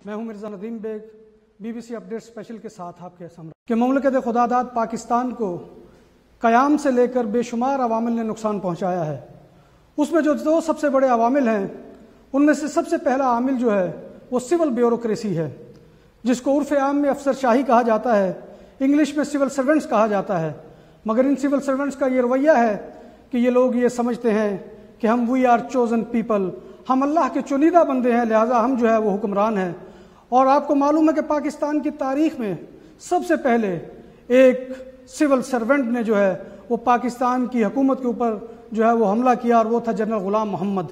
میں ہوں Mirza Nadeem Baig BBC update special کے ساتھ آپ کے سامنے کہ مملکت خدا داد پاکستان کو قیام سے لے کر بے شمار عوامل نے نقصان پہنچایا ہے۔ اس میں جو دو سب سے بڑے عوامل ہیں ان میں سے سب سے پہلا عامل جو ہے وہ سول بیوروکریسی ہے، جس کو عرف عام میں افسر شاہی کہا جاتا ہے، انگلش میں سول سرونٹس کہا جاتا ہے۔ مگر ان سول سرونٹس کا یہ رویہ ہے کہ یہ لوگ یہ سمجھتے ہیں کہ ہم وی آر چوزن پیپل، ہم اللہ کے چنیدہ بندے ہیں، لہٰذا ہم جو ہے وہ حکمران ہیں۔ اور آپ کو معلوم ہے کہ پاکستان کی تاریخ میں سب سے پہلے ایک سول سرونٹ نے جو ہے وہ پاکستان کی حکومت کے اوپر جو ہے وہ حملہ کیا، اور وہ تھا جنرل غلام محمد،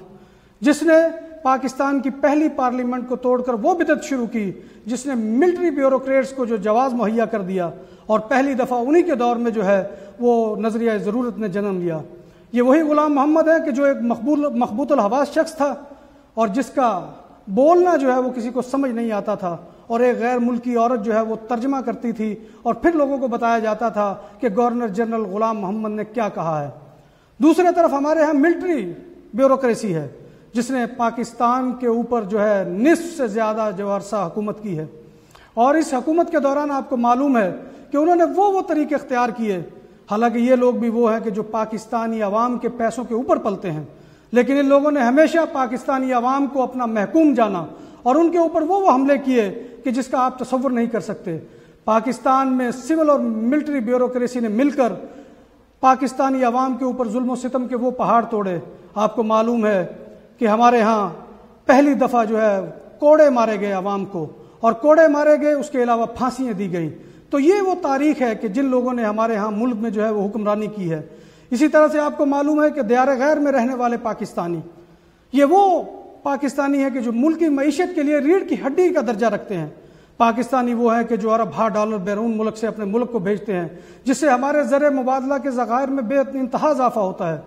جس نے پاکستان کی پہلی پارلیمنٹ کو توڑ کر وہ بدعت شروع کی جس نے ملٹری بیوروکریٹس کو جو جواز مہیا کر دیا، اور پہلی دفعہ انہی کے دور میں جو ہے وہ نظریہ ضرورت نے جنم لیا۔ یہ وہی غلام محمد ہے کہ جو ایک مخبوط الحواس شخص تھا اور جس کا بولنا جو ہے وہ کسی کو سمجھ نہیں آتا تھا، اور ایک غیر ملکی عورت جو ہے وہ ترجمہ کرتی تھی اور پھر لوگوں کو بتایا جاتا تھا کہ گورنر جنرل غلام محمد نے کیا کہا ہے۔ دوسرے طرف ہمارے ہاں ملٹری بیوروکریسی ہے جس نے پاکستان کے اوپر جو ہے نصف سے زیادہ جو عرصہ حکومت کی ہے، اور اس حکومت کے دوران آپ کو معلوم ہے کہ انہوں نے وہ طریقے اختیار کیے، حالانکہ یہ لوگ بھی وہ ہیں کہ جو پاکستانی عوام کے پیسوں کے اوپر پلتے ہیں، لیکن ان لوگوں نے ہمیشہ پاکستانی عوام کو اپنا محکوم جانا اور ان کے اوپر وہ حملے کیے کہ جس کا آپ تصور نہیں کر سکتے۔ پاکستان میں سول اور ملٹری بیوروکریسی نے مل کر پاکستانی عوام کے اوپر ظلم و ستم کے وہ پہاڑ توڑے۔ آپ کو معلوم ہے کہ ہمارے ہاں پہلی دفعہ جو ہے کوڑے مارے گئے عوام کو، اور کوڑے مارے گئے، اس کے علاوہ پھانسیاں دی گئی۔ تو یہ وہ تاریخ ہے کہ جن لوگوں نے ہمارے ہاں ملک میں جو ہے وہ حکمرانی کی ہے۔ اسی طرح سے آپ کو معلوم ہے کہ دیار غیر میں رہنے والے پاکستانی، یہ وہ پاکستانی ہے کہ جو ملکی معیشت کے لیے ریڑھ کی ہڈی کا درجہ رکھتے ہیں۔ پاکستانی وہ ہے کہ جو ارب ڈالر بیرون ملک سے اپنے ملک کو بھیجتے ہیں، جس سے ہمارے زر مبادلہ کے ذخائر میں بے انتہا اضافہ ہوتا ہے۔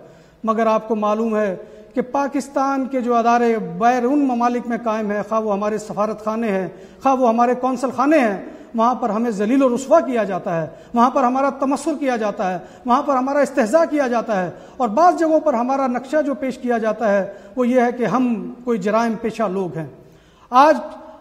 مگر آپ کو معلوم ہے کہ پاکستان کے جو ادارے بیرون ممالک میں قائم ہیں، خواہ وہ ہمارے سفارت خانے ہیں، خواہ وہ ہمارے قونصل خانے ہیں، وہاں پر ہمیں ذلیل و رسوا کیا جاتا ہے، وہاں پر ہمارا تمسخر کیا جاتا ہے، وہاں پر ہمارا استہزاء کیا جاتا ہے، اور بعض جگہوں پر ہمارا نقشہ جو پیش کیا جاتا ہے وہ یہ ہے کہ ہم کوئی جرائم پیشہ لوگ ہیں۔ آج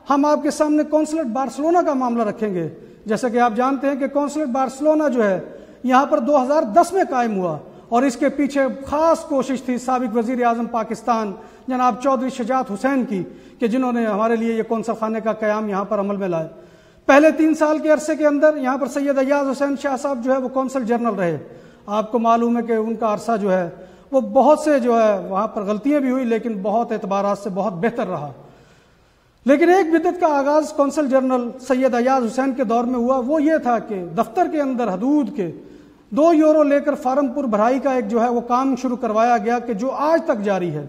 ہم آپ کے سامنے قونصلیٹ بارسلونا کا معاملہ رکھیں گے۔ جیسا کہ آپ جانتے ہیں کہ قونصلیٹ بارسلونا جو ہے یہاں پر 2010 میں قائم ہوا، اور اس کے پیچھے خاص کوشش تھی سابق وزیر اعظم پاکستان جناب چودھری شجاعت حسین کی، کہ جنہوں نے ہمارے لیے یہ قونصل خانے کا قیام یہاں پر عمل میں لائے۔ پہلے 3 سال کے عرصے کے اندر یہاں پر سید ایاز حسین شاہ صاحب جو ہے وہ قونصل جنرل رہے۔ آپ کو معلوم ہے کہ ان کا عرصہ جو ہے وہ بہت سے جو ہے وہاں پر غلطیاں بھی ہوئی، لیکن بہت اعتبارات سے بہت بہتر رہا۔ لیکن ایک بدعت کا آغاز قونصل جنرل سید ایاز حسین کے دور میں ہوا، وہ یہ تھا کہ دفتر کے اندر حدود کے 2 یورو لے کر فارم پر بھرائی کا ایک جو ہے وہ کام شروع کروایا گیا کہ جو آج تک جاری ہے،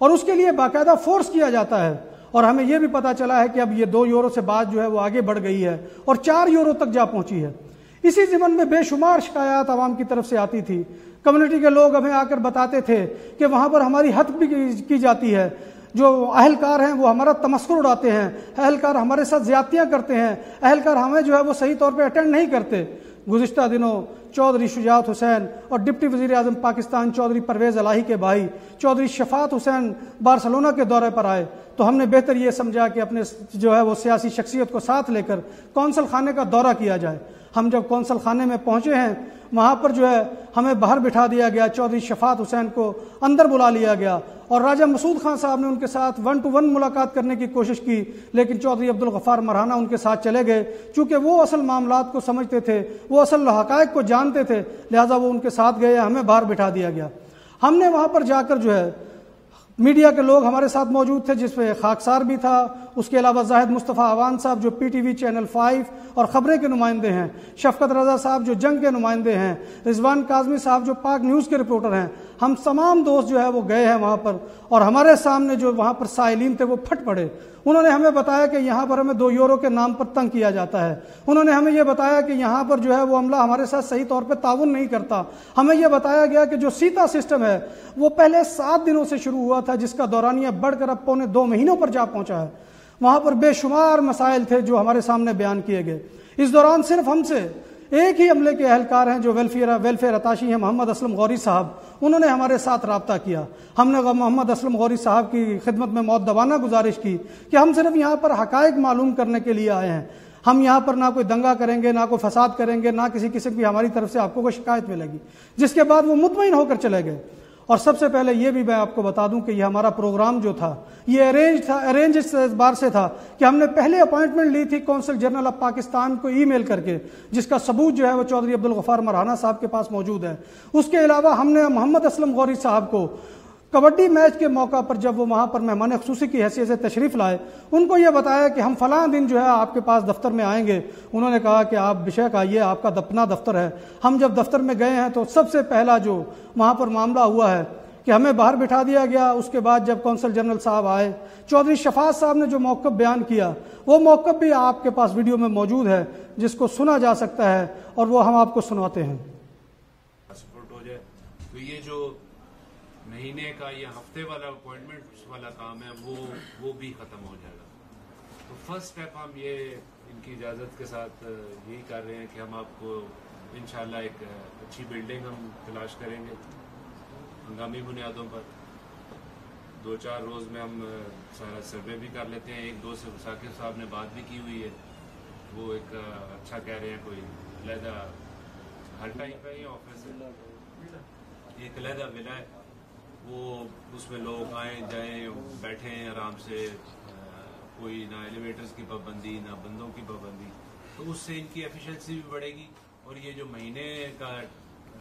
اور اس کے لیے باقاعدہ فورس کیا جاتا ہے۔ اور ہمیں یہ بھی پتا چلا ہے کہ اب یہ 2 یورو سے بعد جو ہے وہ آگے بڑھ گئی ہے اور 4 یورو تک جا پہنچی ہے۔ اسی ضمن میں بے شمار شکایات عوام کی طرف سے آتی تھی۔ کمیونٹی کے لوگ ہمیں آ کر بتاتے تھے کہ وہاں پر ہماری حد بھی کی جاتی ہے، جو اہلکار ہیں وہ ہمارا تمسخر اڑاتے ہیں، اہلکار ہمارے ساتھ زیادتیاں کرتے ہیں، اہلکار ہمیں جو ہے وہ صحیح طور پہ اٹینڈ نہیں کرتے۔ گزشتہ دنوں چودھری شجاعت حسین اور ڈپٹی وزیر اعظم پاکستان چودھری پرویز الہی کے بھائی چودھری شفاعت حسین بارسلونا کے دورے پر آئے، تو ہم نے بہتر یہ سمجھا کہ اپنے جو ہے وہ سیاسی شخصیت کو ساتھ لے کر قونصل خانے کا دورہ کیا جائے۔ ہم جب قونصل خانے میں پہنچے ہیں، وہاں پر جو ہے ہمیں باہر بٹھا دیا گیا، چودھری شفاعت حسین کو اندر بلا لیا گیا، اور راجہ مسعود خان صاحب نے ان کے ساتھ 1 to 1 ملاقات کرنے کی کوشش کی، لیکن چودھری عبدالغفار مرہانہ ان کے ساتھ چلے گئے، چونکہ وہ اصل معاملات کو سمجھتے تھے، وہ اصل حقائق کو جانتے تھے، لہٰذا وہ ان کے ساتھ گئے، ہمیں باہر بٹھا دیا گیا۔ ہم نے وہاں پر جا کر جو ہے میڈیا کے لوگ ہمارے ساتھ موجود تھے، جس پہ خاکسار بھی تھا، اس کے علاوہ زاہد مصطفیٰ عوان صاحب جو PTV چینل 5 اور خبریں کے نمائندے ہیں، شفقت رضا صاحب جو جنگ کے نمائندے ہیں، رضوان کاظمی صاحب جو پاک نیوز کے رپورٹر ہیں، ہم تمام دوست جو ہے وہ گئے ہیں وہاں پر، اور ہمارے سامنے جو وہاں پر سائلین تھے وہ پھٹ پڑے۔ انہوں نے ہمیں بتایا کہ یہاں پر ہمیں 2 یورو کے نام پر تنگ کیا جاتا ہے، انہوں نے ہمیں یہ بتایا کہ یہاں پر جو ہے وہ عملہ ہمارے ساتھ صحیح طور پہ تعاون نہیں کرتا، ہمیں یہ بتایا گیا کہ جو سیتا سسٹم ہے وہ پہلے 7 دنوں سے شروع ہوا تھا، جس کا دورانیہ بڑھ کر اب 2.25 مہینوں پر جا پہنچا ہے۔ وہاں پر بے شمار مسائل تھے جو ہمارے سامنے بیان کیے گئے۔ اس دوران صرف ہم سے ایک ہی عملے کے اہلکار ہیں جو ویلفیئر اتاشی ہیں، محمد اسلم غوری صاحب، انہوں نے ہمارے ساتھ رابطہ کیا. ہم نے محمد اسلم غوری صاحب کی خدمت میں مؤدبانہ گزارش کی کہ ہم صرف یہاں پر حقائق معلوم کرنے کے لیے آئے ہیں، ہم یہاں پر نہ کوئی دنگا کریں گے، نہ کوئی فساد کریں گے، نہ کسی قسم کی ہماری طرف سے آپ کو کوئی شکایت ملے گی. جس کے بعد وہ مطمئن ہو کر چلے گئے. اور سب سے پہلے یہ بھی میں آپ کو بتا دوں کہ یہ ہمارا پروگرام جو تھا یہ ارینج اس بار سے تھا کہ ہم نے پہلے اپوائنٹمنٹ لی تھی کونسل جنرل آف پاکستان کو ای میل کر کے، جس کا ثبوت جو ہے وہ چودھری عبدالغفار مرہانہ صاحب کے پاس موجود ہے. اس کے علاوہ ہم نے محمد اسلم غوری صاحب کو کبڈی میچ کے موقع پر جب وہ وہاں پر مہمان خصوصی کی حیثیت سے تشریف لائے، ان کو یہ بتایا کہ ہم فلاں دن جو ہے آپ کے پاس دفتر میں آئیں گے. انہوں نے کہا کہ آپ بے شک آئیے، آپ کا اپنا دفتر ہے. ہم جب دفتر میں گئے ہیں تو سب سے پہلا جو وہاں پر معاملہ ہوا ہے کہ ہمیں باہر بٹھا دیا گیا. اس کے بعد جب کونسل جنرل صاحب آئے، چودھری شفاعت صاحب نے جو موقف بیان کیا، وہ موقف بھی آپ کے پاس ویڈیو میں موجود ہے جس کو سنا جا سکتا ہے اور وہ ہم آپ کو سنواتے ہیں. تو یہ جو مہینے کا یا ہفتے والا اپوائنٹمنٹ والا کام ہے وہ بھی ختم ہو جائے گا. تو فرسٹ اسٹیپ ہم یہ ان کی اجازت کے ساتھ یہی کر رہے ہیں کہ ہم آپ کو انشاءاللہ ایک اچھی بلڈنگ ہم تلاش کریں گے ہنگامی بنیادوں پر. 2-4 روز میں ہم سارا سروے بھی کر لیتے ہیں. ایک دو سے ثاقب صاحب نے بات بھی کی ہوئی ہے، وہ ایک اچھا کہہ رہے ہیں، کوئی علیحدہ ہر ٹائپ ہے، یہ آفس ہے، ایک علیحدہ ولا ہے، وہ اس میں لوگ آئیں جائیں بیٹھیں آرام سے، کوئی نہ ایلیویٹرز کی پابندی نہ بندوں کی پابندی. تو اس سے ان کی ایفیشنسی بھی بڑھے گی. اور یہ جو مہینے کا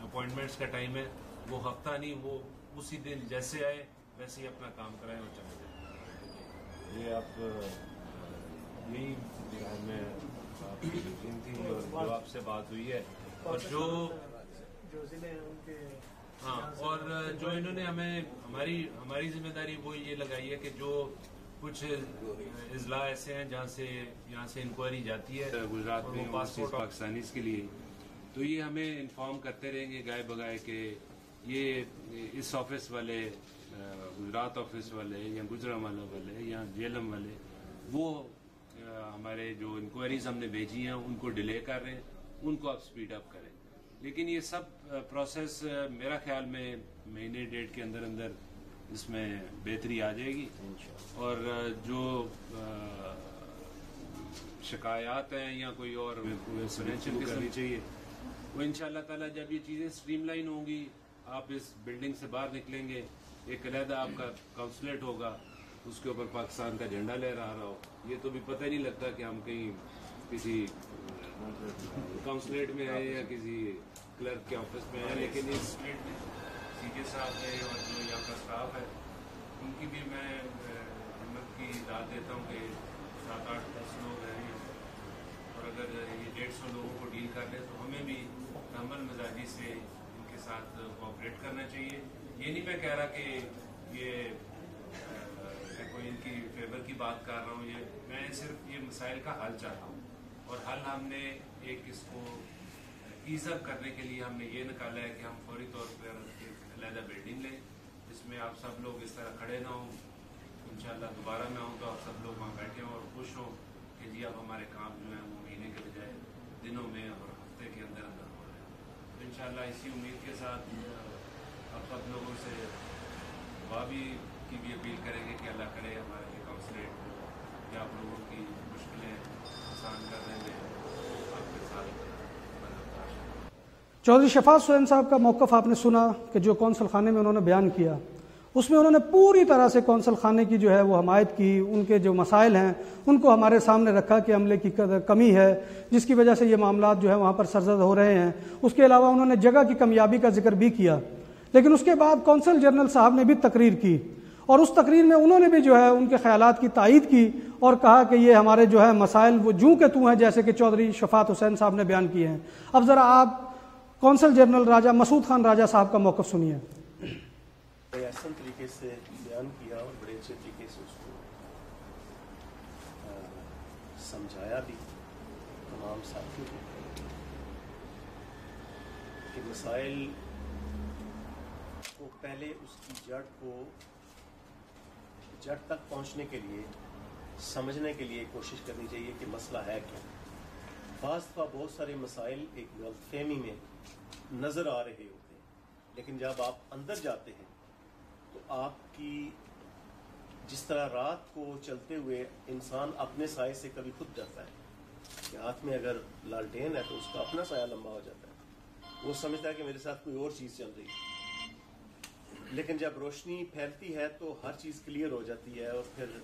اپوائنٹمنٹس کا ٹائم ہے وہ ہفتہ نہیں، وہ اسی دن جیسے آئے ویسے ہی اپنا کام کرائیں اور چلے جائیں. یہ آپ یہی میں آپ کی یقین تھی اور جو آپ سے بات ہوئی ہے، اور جو ہاں اور جو انہوں نے ہمیں ہماری ذمہ داری وہ یہ لگائی ہے کہ جو کچھ اضلاع ایسے ہیں یہاں سے انکوائری جاتی ہے گجرات میں پاسپورٹ پاکستانیز کے لیے، تو یہ ہمیں انفارم کرتے رہیں گے گائے بگائے کہ یہ اس آفس والے، گجرات آفس والے یا گجرانوالہ والے یا جیلم والے، وہ ہمارے جو انکوائریز ہم نے بھیجی ہیں ان کو ڈیلے کر رہے ہیں، ان کو آپ سپیڈ اپ کریں. لیکن یہ سب پروسیس میرا خیال میں مہینے ڈیڑھ کے اندر اس میں بہتری آ جائے گی. اور جو شکایات ہیں یا کوئی اور فائنینشیل کرنی چاہیے، وہ انشاءاللہ تعالیٰ جب یہ چیزیں سٹریم لائن ہوں گی، آپ اس بلڈنگ سے باہر نکلیں گے، ایک علیحدہ آپ کا کونسلیٹ ہوگا، اس کے اوپر پاکستان کا جھنڈا لہرا رہا ہو. یہ تو بھی پتہ نہیں لگتا کہ ہم کہیں کسی کونسلیٹ میں آئے یا کسی کلرک کے آفس میں آئے. لیکن اس سی کے صاحب ہے اور جو یہاں کا اسٹاف ہے ان کی بھی میں ہمت کی داد دیتا ہوں کہ 7-8-10 لوگ ہیں، اور اگر یہ 150 لوگوں کو ڈیل کر لیں تو ہمیں بھی تحمل مزاجی سے ان کے ساتھ کوآپریٹ کرنا چاہیے. یہ نہیں میں کہہ رہا کہ یہ میں کوئی ان کی فیور کی بات کر رہا ہوں، میں صرف یہ مسائل کا حل چاہتا ہوں. اور حل ہم نے ایک اس کو ایز اپ کرنے کے لیے ہم نے یہ نکالا ہے کہ ہم فوری طور پر ایک علیحدہ بلڈنگ لیں جس میں آپ سب لوگ اس طرح کھڑے نہ ہوں. انشاءاللہ دوبارہ میں ہوں تو آپ سب لوگ وہاں بیٹھے ہوں اور خوش ہوں کہ جی اب ہمارے کام جو ہیں وہ مہینے کے بجائے دنوں میں اور ہفتے کے اندر ہو رہے ہیں. تو انشاءاللہ اسی امید کے ساتھ آپ سب لوگوں سے دعا کی بھی اپیل کریں گے کہ اللہ کرے ہمارے یہ کونسلیٹ یا آپ لوگوں کی مشکلیں آسان کرنے میں آپ کے ساتھ. چودھری شفاعت حسین صاحب کا موقف آپ نے سنا کہ جو کونسل خانے میں انہوں نے بیان کیا، اس میں انہوں نے پوری طرح سے کونسل خانے کی جو ہے وہ حمایت کی. ان کے جو مسائل ہیں ان کو ہمارے سامنے رکھا کہ عملے کی کمی ہے جس کی وجہ سے یہ معاملات جو ہے وہاں پر سرزد ہو رہے ہیں. اس کے علاوہ انہوں نے جگہ کی کمیابی کا ذکر بھی کیا. لیکن اس کے بعد کونسل جنرل صاحب نے بھی تقریر کی اور اس تقریر میں انہوں نے بھی جو ہے ان کے خیالات کی تائید کی اور کہا کہ یہ ہمارے جو ہے مسائل وہ جوں کے توں ہیں جیسے کہ چودھری شفاعت حسین صاحب نے بیان کیے ہیں. اب ذرا آپ کونسل جنرل راجہ مسعود خان راجہ صاحب کا موقف سنیے. بڑے احسن طریقے سے بیان کیا اور بڑے اچھے طریقے سے اس کو سمجھایا بھی تمام ساتھیوں کو کہ مسائل کو پہلے اس کی جڑ تک پہنچنے کے لیے سمجھنے کے لیے کوشش کرنی چاہیے کہ مسئلہ ہے کیا. بعض دفعہ بہت سارے مسائل ایک غلط فہمی میں نظر آ رہے ہوتے ہیں، لیکن جب آپ اندر جاتے ہیں تو آپ کی جس طرح رات کو چلتے ہوئے انسان اپنے سائے سے کبھی خود ڈرتا ہے کہ ہاتھ میں اگر لالٹین ہے تو اس کا اپنا سایہ لمبا ہو جاتا ہے، وہ سمجھتا ہے کہ میرے ساتھ کوئی اور چیز چل رہی ہے، لیکن جب روشنی پھیلتی ہے تو ہر چیز کلیئر ہو جاتی ہے اور پھر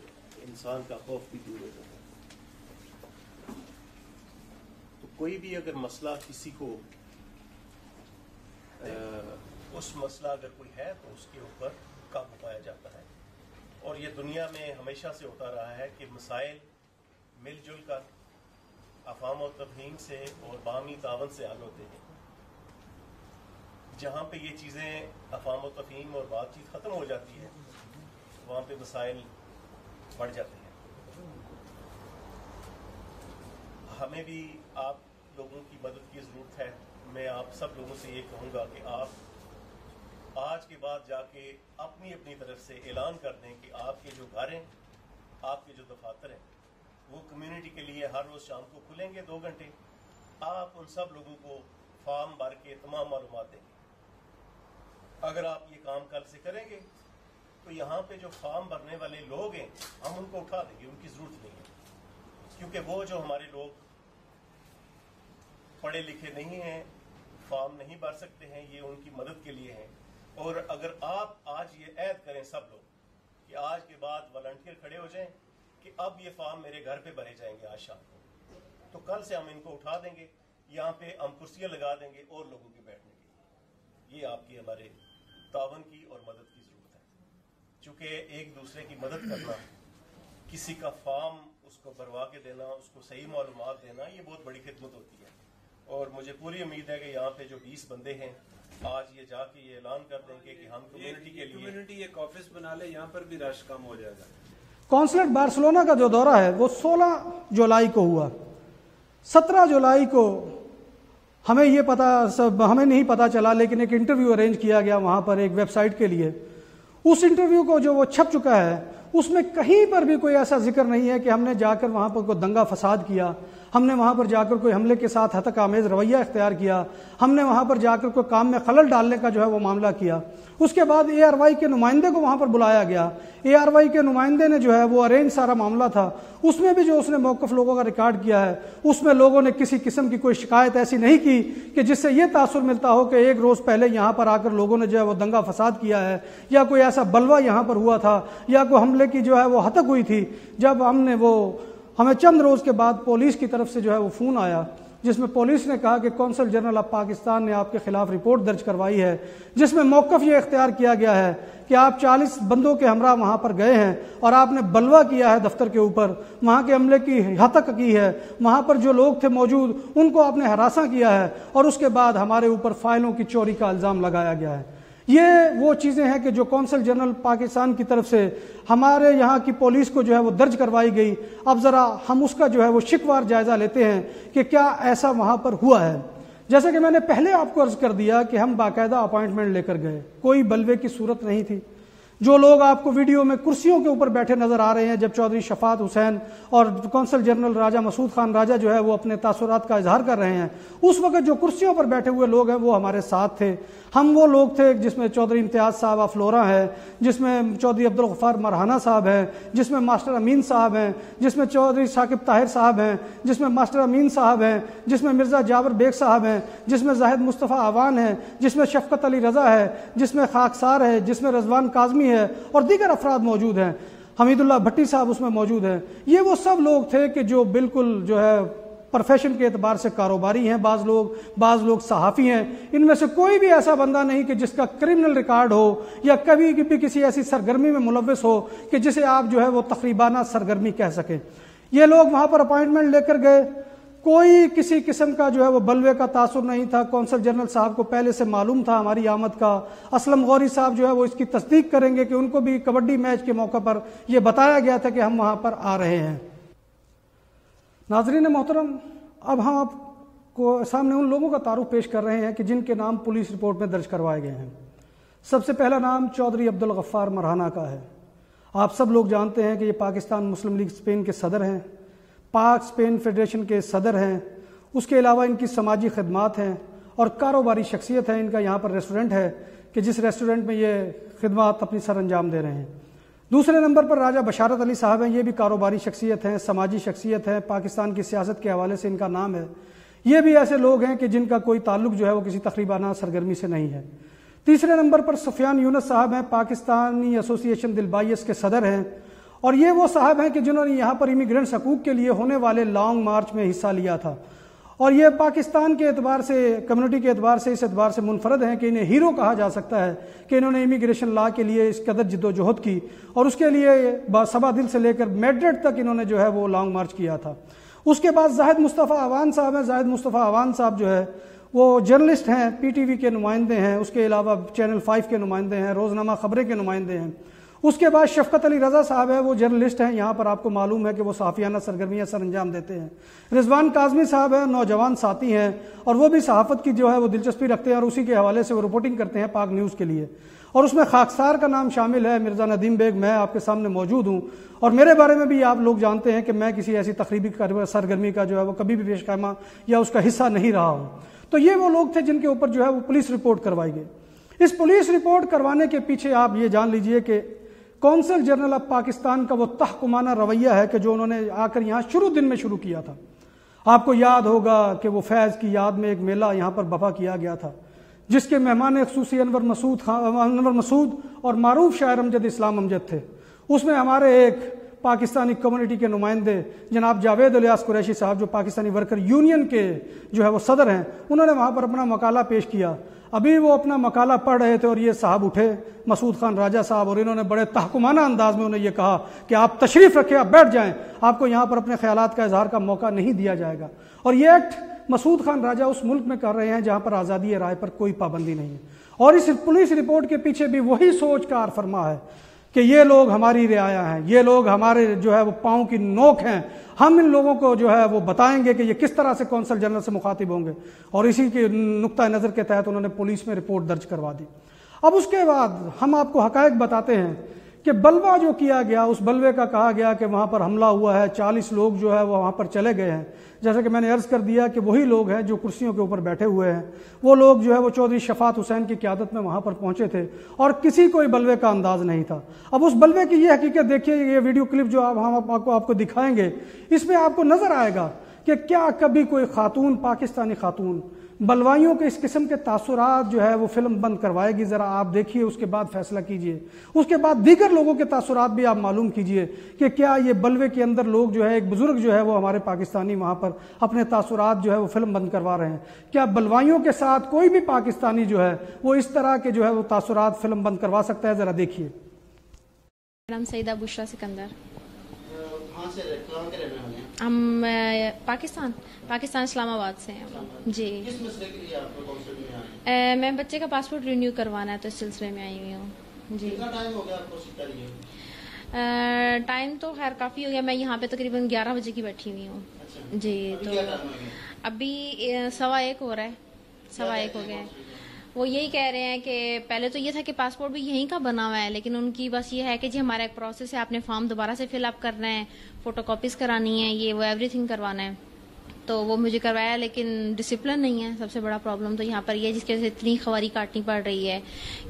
انسان کا خوف بھی دور ہو جاتا ہے۔ تو کوئی بھی اگر مسئلہ کسی کو اس مسئلہ اگر کوئی ہے تو اس کے اوپر قابو پایا جاتا ہے، اور یہ دنیا میں ہمیشہ سے ہوتا رہا ہے کہ مسائل مل جل کر افہام و تفہیم سے اور باہمی تعاون سے حل ہوتے ہیں۔ جہاں پہ یہ چیزیں افہام و تفہیم اور بات چیت ختم ہو جاتی ہے وہاں پہ مسائل بڑھ جاتے ہیں۔ ہمیں بھی آپ لوگوں کی مدد کی ضرورت ہے۔ میں آپ سب لوگوں سے یہ کہوں گا کہ آپ آج کے بعد جا کے اپنی اپنی طرف سے اعلان کر دیں کہ آپ کے جو گھر ہیں، آپ کے جو دفاتر ہیں، وہ کمیونٹی کے لیے ہر روز شام کو کھلیں گے 2 گھنٹے۔ آپ ان سب لوگوں کو فارم بھر کے تمام معلومات دیں گے۔ اگر آپ یہ کام کل سے کریں گے تو یہاں پہ جو فارم بھرنے والے لوگ ہیں ہم ان کو اٹھا دیں گے، ان کی ضرورت نہیں ہے، کیونکہ وہ جو ہمارے لوگ پڑھے لکھے نہیں ہیں، فارم نہیں بھر سکتے ہیں، یہ ان کی مدد کے لیے ہیں۔ اور اگر آپ آج یہ عہد کریں سب لوگ کہ آج کے بعد والنٹیئر کھڑے ہو جائیں کہ اب یہ فارم میرے گھر پہ بھرے جائیں گے آج شام کو، تو کل سے ہم ان کو اٹھا دیں گے، یہاں پہ ہم کرسیاں لگا دیں گے اور لوگوں کے بیٹھنے کے لیے۔ یہ آپ کی ہمارے تعاون کی اور مدد کی ضرورت ہے، چونکہ ایک دوسرے کی مدد کرنا، کسی کا فارم اس کو بھروا کے دینا، اس کو صحیح معلومات دینا، یہ بہت بڑی خدمت ہوتی ہے۔ اور مجھے پوری امید ہے کہ یہاں پہ جو 20 بندے ہیں آج یہ جا کے یہ اعلان کر دیں کہ ہم کمیونٹی کے لیے کمیونٹی ایک آفس بنا لے، یہاں پر بھی رش کم ہو جائے گا۔ کونسلٹ بارسلونا کا جو دورہ ہے وہ 16 جولائی کو ہوا۔ 17 جولائی کو ہمیں نہیں پتا چلا، لیکن ایک انٹرویو ارینج کیا گیا وہاں پر ایک ویب سائٹ کے لیے۔ اس انٹرویو کو جو وہ چھپ چکا ہے اس میں کہیں پر بھی کوئی ایسا ذکر نہیں ہے کہ ہم نے جا کر وہاں پر کوئی دنگا فساد کیا، ہم نے وہاں پر جا کر کوئی حملے کے ساتھ ہتک آمیز رویہ اختیار کیا، ہم نے وہاں پر جا کر کوئی کام میں خلل ڈالنے کا جو ہے وہ معاملہ کیا۔ اس کے بعد اے آر وائی کے نمائندے کو وہاں پر بلایا گیا، اے آر وائی کے نمائندے نے جو ہے وہ ارینج سارا معاملہ تھا، اس میں بھی جو اس نے موقف لوگوں کا ریکارڈ کیا ہے اس میں لوگوں نے کسی قسم کی کوئی شکایت ایسی نہیں کی کہ جس سے یہ تاثر ملتا ہو کہ ایک روز پہلے یہاں پر آ کر لوگوں نے جو ہے وہ دنگا فساد کیا ہے، یا کوئی ایسا بلوہ یہاں پر ہوا تھا، یا کوئی حملے کی جو ہے وہ ہتک ہوئی تھی۔ جب ہمیں چند روز کے بعد پولیس کی طرف سے جو ہے وہ فون آیا جس میں پولیس نے کہا کہ کونسل جنرل آف پاکستان نے آپ کے خلاف رپورٹ درج کروائی ہے، جس میں موقف یہ اختیار کیا گیا ہے کہ آپ 40 بندوں کے ہمراہ وہاں پر گئے ہیں اور آپ نے بلوہ کیا ہے دفتر کے اوپر، وہاں کے عملے کی ہتک کی ہے، وہاں پر جو لوگ تھے موجود ان کو آپ نے ہراساں کیا ہے، اور اس کے بعد ہمارے اوپر فائلوں کی چوری کا الزام لگایا گیا ہے۔ یہ وہ چیزیں ہیں کہ جو کونسل جنرل پاکستان کی طرف سے ہمارے یہاں کی پولیس کو جو ہے وہ درج کروائی گئی۔ اب ذرا ہم اس کا جو ہے وہ شکوار جائزہ لیتے ہیں کہ کیا ایسا وہاں پر ہوا ہے۔ جیسے کہ میں نے پہلے آپ کو عرض کر دیا کہ ہم باقاعدہ اپائنٹمنٹ لے کر گئے، کوئی بلوے کی صورت نہیں تھی۔ جو لوگ آپ کو ویڈیو میں کرسیوں کے اوپر بیٹھے نظر آ رہے ہیں، جب چودھری شفاعت حسین اور کونسل جنرل راجہ مسعود خان راجہ جو ہے وہ اپنے تاثرات کا اظہار کر رہے ہیں، اس وقت جو کرسیوں پر بیٹھے ہوئے لوگ ہیں وہ ہمارے ساتھ تھے۔ ہم وہ لوگ تھے جس میں چودھری امتیاز صاحب افلورا ہیں، جس میں چودھری عبدالغفار مرہانہ صاحب ہیں، جس میں ماسٹر امین صاحب ہیں، جس میں چودھری ثاقب طاہر صاحب ہیں، جس میں ماسٹر امین صاحب ہیں، جس میں مرزا جابر بیگ صاحب ہیں، جس میں زاہد مصطفیٰ آوان ہیں، جس میں شفقت علی رضا ہے، جس میں خاکسار ہے، جس میں رضوان کاظمی ہے اور دیگر افراد موجود ہیں، حمید اللہ بھٹی صاحب اس میں موجود ہیں۔ یہ وہ سب لوگ تھے کہ جو بالکل جو ہے پروفیشن کے اعتبار سے کاروباری ہیں، بعض لوگ صحافی ہیں۔ ان میں سے کوئی بھی ایسا بندہ نہیں کہ جس کا کرمنل ریکارڈ ہو یا کبھی بھی کسی ایسی سرگرمی میں ملوث ہو کہ جسے آپ جو ہے وہ تقریبانہ سرگرمی کہہ سکیں۔ یہ لوگ وہاں پر اپائنٹمنٹ لے کر گئے، کوئی کسی قسم کا جو ہے وہ بلوے کا تاثر نہیں تھا۔ کونسل جنرل صاحب کو پہلے سے معلوم تھا ہماری آمد کا۔ اسلم غوری صاحب جو ہے وہ اس کی تصدیق کریں گے کہ ان کو بھی کبڈی میچ کے موقع پر یہ بتایا گیا تھا کہ ہم وہاں پر آ رہے ہیں۔ ناظرین محترم، اب ہم آپ کو سامنے ان لوگوں کا تعارف پیش کر رہے ہیں کہ جن کے نام پولیس رپورٹ میں درج کروائے گئے ہیں۔ سب سے پہلا نام چودھری عبدالغفار مرہانہ کا ہے۔ آپ سب لوگ جانتے ہیں کہ یہ پاکستان مسلم لیگ اسپین کے صدر ہیں، پاک اسپین فیڈریشن کے صدر ہیں۔ اس کے علاوہ ان کی سماجی خدمات ہیں اور کاروباری شخصیت ہے. ان کا یہاں پر ریسٹورنٹ ہے کہ جس ریسٹورنٹ میں یہ خدمات اپنی سر انجام دے رہے ہیں. دوسرے نمبر پر راجہ بشارت علی صاحب ہیں. یہ بھی کاروباری شخصیت ہیں, سماجی شخصیت ہے, پاکستان کی سیاست کے حوالے سے ان کا نام ہے. یہ بھی ایسے لوگ ہیں کہ جن کا کوئی تعلق جو ہے وہ کسی تخریبانہ سرگرمی سے نہیں ہے. تیسرے نمبر پر سفیان یونس صاحب ہیں, پاکستانی ایسوسی ایشن دلبائیس کے صدر ہیں, اور یہ وہ صاحب ہیں کہ جنہوں نے یہاں پر امیگرینٹس حقوق کے لیے ہونے والے لانگ مارچ میں حصہ لیا تھا, اور یہ پاکستان کے اعتبار سے, کمیونٹی کے اعتبار سے اس اعتبار سے منفرد ہیں کہ انہیں ہیرو کہا جا سکتا ہے کہ انہوں نے امیگریشن لا کے لیے اس قدر جد و جہد کی, اور اس کے لیے صبا دل سے لے کر میڈرڈ تک انہوں نے جو ہے وہ لانگ مارچ کیا تھا. اس کے بعد زاہد مصطفیٰ عوان صاحب ہیں. زاہد مصطفیٰ عوان صاحب جو ہے وہ جرنلسٹ ہیں, پی ٹی وی کے نمائندے ہیں, اس کے علاوہ چینل 5 کے نمائندے ہیں, روزنامہ خبریں کے نمائندے ہیں. اس کے بعد شفقت علی رضا صاحب ہے, وہ جرنلسٹ ہیں, یہاں پر آپ کو معلوم ہے کہ وہ صحافیانہ سرگرمیاں سر انجام دیتے ہیں. رضوان کاظمی صاحب ہیں, نوجوان ساتھی ہیں, اور وہ بھی صحافت کی جو ہے وہ دلچسپی رکھتے ہیں, اور اسی کے حوالے سے وہ رپورٹنگ کرتے ہیں پاک نیوز کے لیے. اور اس میں خاکسار کا نام شامل ہے, مرزا ندیم بیگ. میں آپ کے سامنے موجود ہوں, اور میرے بارے میں بھی آپ لوگ جانتے ہیں کہ میں کسی ایسی تخریبی سرگرمی کا جو ہے وہ کبھی بھی پیش خیمہ یا اس کا حصہ نہیں رہا ہوں. تو یہ وہ لوگ تھے جن کے اوپر جو ہے وہ پولیس رپورٹ کروائی گئی. اس پولیس رپورٹ کروانے کے پیچھے آپ یہ جان لیجئے کہ کونسل جنرل آف پاکستان کا وہ تحکمانہ رویہ ہے کہ جو انہوں نے آ کر یہاں دن میں شروع کیا تھا. آپ کو یاد ہوگا کہ وہ فیض کی یاد میں ایک میلہ یہاں پر برپا کیا گیا تھا, جس کے مہمان خصوصی انور مسعود اور معروف شاعر امجد اسلام امجد تھے. اس میں ہمارے ایک پاکستانی کمیونٹی کے نمائندے جناب جاوید الیاس قریشی صاحب, جو پاکستانی ورکر یونین کے جو ہے وہ صدر ہیں, انہوں نے وہاں پر اپنا مقالہ پیش کیا. ابھی وہ اپنا مقالہ پڑھ رہے تھے اور یہ صاحب اٹھے, مسعود خان راجہ صاحب, اور انہوں نے بڑے تحکمانہ انداز میں انہیں یہ کہا کہ آپ تشریف رکھیں, آپ بیٹھ جائیں, آپ کو یہاں پر اپنے خیالات کا اظہار کا موقع نہیں دیا جائے گا. اور یہ ایکٹ مسعود خان راجہ اس ملک میں کر رہے ہیں جہاں پر آزادی رائے پر کوئی پابندی نہیں ہے. اور اس پولیس رپورٹ کے پیچھے بھی وہی سوچ کار فرما ہے کہ یہ لوگ ہماری رعایا ہیں, یہ لوگ ہمارے جو ہے وہ پاؤں کی نوک ہیں, ہم ان لوگوں کو جو ہے وہ بتائیں گے کہ یہ کس طرح سے کونسل جنرل سے مخاطب ہوں گے. اور اسی کے نقطہ نظر کے تحت انہوں نے پولیس میں رپورٹ درج کروا دی. اب اس کے بعد ہم آپ کو حقائق بتاتے ہیں کہ بلوہ جو کیا گیا, اس بلوے کا کہا گیا کہ وہاں پر حملہ ہوا ہے, 40 لوگ جو ہے وہ وہاں پر چلے گئے ہیں. جیسا کہ میں نے عرض کر دیا کہ وہی لوگ ہیں جو کرسیوں کے اوپر بیٹھے ہوئے ہیں, وہ لوگ جو ہے وہ چودھری شفاعت حسین کی قیادت میں وہاں پر پہنچے تھے, اور کسی کوئی بلوے کا انداز نہیں تھا. اب اس بلوے کی یہ حقیقت دیکھیے, یہ ویڈیو کلپ جو ہم آپ کو دکھائیں گے, اس میں آپ کو نظر آئے گا کہ کیا کبھی کوئی خاتون, پاکستانی خاتون, بلوائیوں کے اس قسم کے تاثرات جو ہے وہ فلم بند کروائے گی؟ ذرا آپ دیکھیے, اس کے بعد فیصلہ کیجئے. اس کے بعد دیگر لوگوں کے تاثرات بھی آپ معلوم کیجئے کہ کیا یہ بلوے کے اندر لوگ جو ہے, ایک بزرگ جو ہے وہ ہمارے پاکستانی وہاں پر اپنے تاثرات جو ہے وہ فلم بند کروا رہے ہیں. کیا بلوائیوں کے ساتھ کوئی بھی پاکستانی جو ہے وہ اس طرح کے جو ہے وہ تاثرات فلم بند کروا سکتا ہے؟ ذرا دیکھیے. نام سیدہ بشرا سکندر. ہم پاکستان اسلام آباد سے ہیں. جی, میں بچے کا پاسپورٹ رینیو کروانا ہے تو اس سلسلے میں آئی ہوئی ہوں. جی, ٹائم تو خیر کافی ہو گیا. میں یہاں پہ تقریباً 11 بجے کی بیٹھی ہوئی ہوں. جی, تو ابھی 1:15 ہو رہا ہے, 1:15 ہو گیا ہے. وہ یہی کہہ رہے ہیں کہ پہلے تو یہ تھا کہ پاسپورٹ بھی یہیں کا بنا ہوا ہے, لیکن ان کی بس یہ ہے کہ جی ہمارا ایک پروسیس ہے, آپ نے فارم دوبارہ سے فل اپ کرنا ہے, فوٹو کاپیز کرانی ہے, یہ وہ ایوری تھنگ کروانا ہے. تو وہ مجھے کروایا, لیکن ڈسپلن نہیں ہے. سب سے بڑا پرابلم تو یہاں پر یہ ہے جس کی وجہ سے اتنی خواری کاٹنی پڑ رہی ہے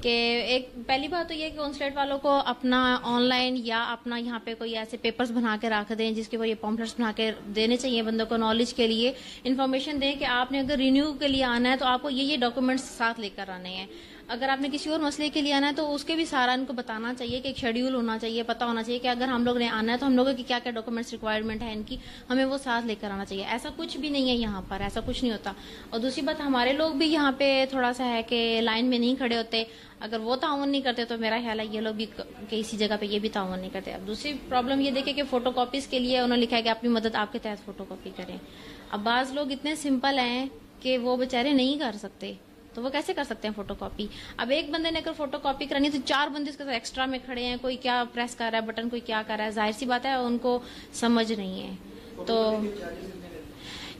کہ ایک پہلی بات تو یہ کہ کونسلیٹ والوں کو اپنا آن لائن یا اپنا یہاں پہ کوئی ایسے پیپرز بنا کے رکھ دیں جس کے وہ یہ پامفلٹس بنا کے دینے چاہیے بندوں کو, نالج کے لیے انفارمیشن دیں کہ آپ نے اگر رینیو کے لیے آنا ہے تو آپ کو یہ ڈاکومنٹس ساتھ لے کر آنے ہیں. اگر آپ نے کسی اور مسئلے کے لیے آنا ہے تو اس کے بھی سارا ان کو بتانا چاہیے کہ ایک شیڈیول ہونا چاہیے, پتہ ہونا چاہیے کہ اگر ہم لوگ نے آنا ہے تو ہم لوگوں کی کیا کیا ڈاکومنٹس ریکوائرمنٹ ہے ان کی, ہمیں وہ ساتھ لے کر آنا چاہیے. ایسا کچھ بھی نہیں ہے یہاں پر, ایسا کچھ نہیں ہوتا. اور دوسری بات, ہمارے لوگ بھی یہاں پہ تھوڑا سا ہے کہ لائن میں نہیں کھڑے ہوتے. اگر وہ تعاون نہیں کرتے تو میرا خیال ہے یہ لوگ بھی کسی جگہ پہ یہ بھی تعاون نہیں کرتے. اب دوسری پرابلم یہ دیکھیں کہ فوٹو کاپیز کے لیے انہوں نے لکھا ہے کہ اپنی مدد آپ کے تحت فوٹو کاپی کریں. اب بعض لوگ اتنے سمپل ہیں کہ وہ بیچارے نہیں کر سکتے, تو وہ کیسے کر سکتے ہیں فوٹو کاپی؟ اب ایک بندے نے اگر فوٹو کاپی کرانی ہے تو 4 بندے اس کے ساتھ ایکسٹرا میں کھڑے ہیں, کوئی کیا پریس کر رہا ہے بٹن, کوئی کیا کر رہا ہے. ظاہر سی بات ہے ان کو سمجھ نہیں ہے. تو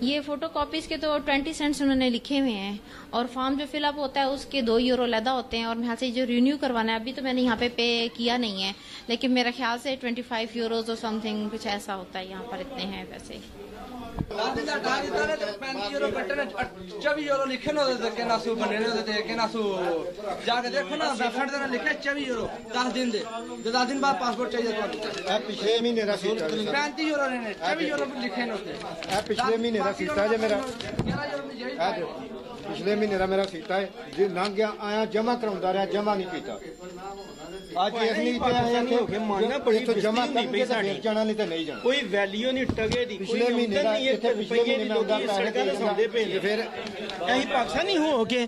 یہ فوٹو کاپیز کے تو 20 سینٹس انہوں نے لکھے ہوئے ہیں, اور فارم جو فل اپ ہوتا ہے اس کے 2 یورو علیحدہ ہوتے ہیں, اور میرے سے جو رینیو کروانا ہے ابھی تو میں نے یہاں پہ پے کیا نہیں ہے, لیکن میرا خیال سے 25 یوروز اور سم تھنگ کچھ ایسا ہوتا ہے. یہاں پر اتنے ہیں پیسے. €24 ਲਿਖੇ ਨਾ ਉਹਦੇ ਕਿ ਨਾਸੂ ਬਣੇ ਨੇ ਤੇ ਕਿ ਨਾਸੂ ਜਾ ਕੇ ਦੇਖੋ ਨਾ ਵੈਬਸਾਈਟ ਤੇ ਲਿਖਿਆ €24 10 ਦਿਨ ਦੇ 10 ਦਿਨ ਬਾਅਦ ਪਾਸਪੋਰਟ ਚਾਹੀਦਾ ਤੁਹਾਨੂੰ। ਇਹ ਪਿਛਲੇ ਮਹੀਨੇ ਦਾ ਸੀਤਾ ਜੀ। €35 ਨੇ €24 ਲਿਖੇ ਨੇ ਉੱਤੇ। ਇਹ ਪਿਛਲੇ ਮਹੀਨੇ ਦਾ ਸੀਤਾ ਜੇ ਮੇਰਾ। ਇਹ ਦੇਖੋ ਪਿਛਲੇ ਮਹੀਨੇ ਦਾ ਮੇਰਾ ਸੀਤਾ ਹੈ ਜੇ ਲੰਘ ਗਿਆ ਆਇਆ ਜਮਾ ਕਰਾਉਂਦਾ ਰਿਹਾ ਜਮਾ ਨਹੀਂ ਕੀਤਾ। ਅੱਜ ਇਸ ਲਈ ਤੇ ਆਇਆ ਕਿ ਮਾਨਣਾ ਬੜੀ ਇੱਥੋਂ ਜਮਾ ਕਰਕੇ ਤੇ ਜਾਣਾ ਨਹੀਂ ਤੇ ਨਹੀਂ ਜਾਣਾ। ਕੋਈ ਵੈਲਿਊ ਨਹੀਂ ਟਗੇ ਦੀ। ਪਿਛਲੇ ਮਹੀਨੇ ਦਾ ਇੱਥੇ ਪਿਛਲੇ ਮਹੀਨੇ ਦਾ ਉਹਦਾ ਸੜਕਾਂ ਤੇ ਸੌਦੇ ਪਏ ਨੇ। ਫਿਰ ਅਸੀਂ ਪਾਕਿਸਤਾਨੀ ਹੋ ਕੇ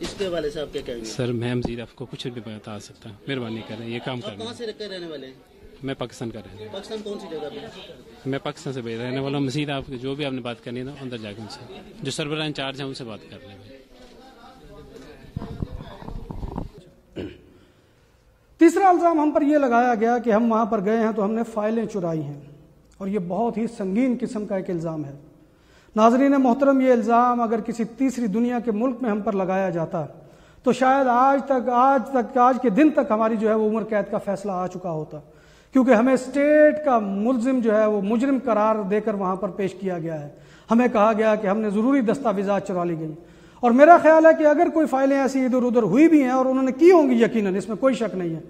اس کے حوالے سے آپ کیا کہیں گے؟ سر میں مزید آپ کو کچھ بھی بتا سکتا ہوں, مہربانی کریں یہ کام آپ کرنا. کہاں سے رہنے والے ہیں؟ میں پاکستان کا رہنے والا پاکستان کون سی جگہ پہ؟ ہوں. میں پاکستان سے رہنے والا ہوں. مزید آپ جو بھی آپ نے بات کرنی ہے نا اندر جا کے ان سے جو سربراہ انچارج ہیں ان سے بات کر لیں. تیسرا الزام ہم پر یہ لگایا گیا کہ ہم وہاں پر گئے ہیں تو ہم نے فائلیں چرائی ہیں, اور یہ بہت ہی سنگین قسم کا ایک الزام ہے. ناظرین محترم, یہ الزام اگر کسی تیسری دنیا کے ملک میں ہم پر لگایا جاتا تو شاید آج کے دن تک ہماری جو ہے وہ عمر قید کا فیصلہ آ چکا ہوتا, کیونکہ ہمیں اسٹیٹ کا ملزم جو ہے وہ مجرم قرار دے کر وہاں پر پیش کیا گیا ہے. ہمیں کہا گیا کہ ہم نے ضروری دستاویزات چرا لی گئی, اور میرا خیال ہے کہ اگر کوئی فائلیں ایسی ادھر ادھر ہوئی بھی ہیں اور انہوں نے کی ہوں گی یقیناً, اس میں کوئی شک نہیں ہے,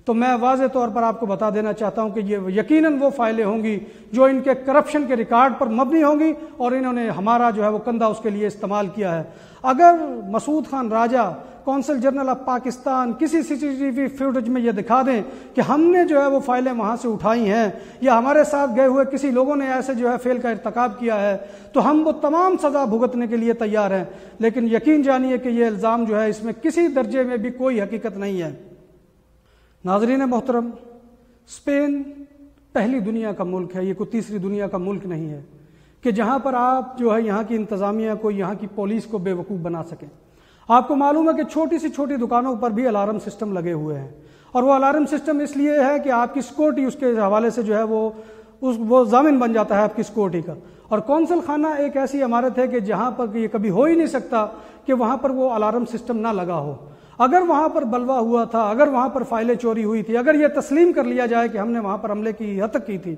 تو میں واضح طور پر آپ کو بتا دینا چاہتا ہوں کہ یہ یقیناً وہ فائلیں ہوں گی جو ان کے کرپشن کے ریکارڈ پر مبنی ہوں گی, اور انہوں نے ہمارا جو ہے وہ کندھا اس کے لیے استعمال کیا ہے. اگر مسعود خان راجہ کونسل جنرل آف پاکستان کسی CCTV فوٹیج میں یہ دکھا دیں کہ ہم نے جو ہے وہ فائلیں وہاں سے اٹھائی ہیں, یا ہمارے ساتھ گئے ہوئے کسی لوگوں نے ایسے جو ہے فعل کا ارتکاب کیا ہے, تو ہم وہ تمام سزا بھگتنے کے لیے تیار ہیں. لیکن یقین جانیے کہ یہ الزام جو ہے اس میں کسی درجے میں بھی کوئی حقیقت نہیں ہے. ناظرین محترم, اسپین پہلی دنیا کا ملک ہے, یہ کوئی تیسری دنیا کا ملک نہیں ہے کہ جہاں پر آپ جو ہے یہاں کی انتظامیہ کو, یہاں کی پولیس کو بے وقوف بنا سکیں. آپ کو معلوم ہے کہ چھوٹی سی چھوٹی دکانوں پر بھی الارم سسٹم لگے ہوئے ہیں, اور وہ الارم سسٹم اس لیے ہے کہ آپ کی سیکورٹی اس کے حوالے سے جو ہے وہ ضامن بن جاتا ہے آپ کی سیکورٹی کا. اور کونسل خانہ ایک ایسی عمارت ہے کہ جہاں پر یہ کبھی ہو ہی نہیں سکتا کہ وہاں پر وہ الارم سسٹم نہ لگا ہو. اگر وہاں پر بلوا ہوا تھا, اگر وہاں پر فائلیں چوری ہوئی تھی, اگر یہ تسلیم کر لیا جائے کہ ہم نے وہاں پر حملے کی ہتک کی تھی,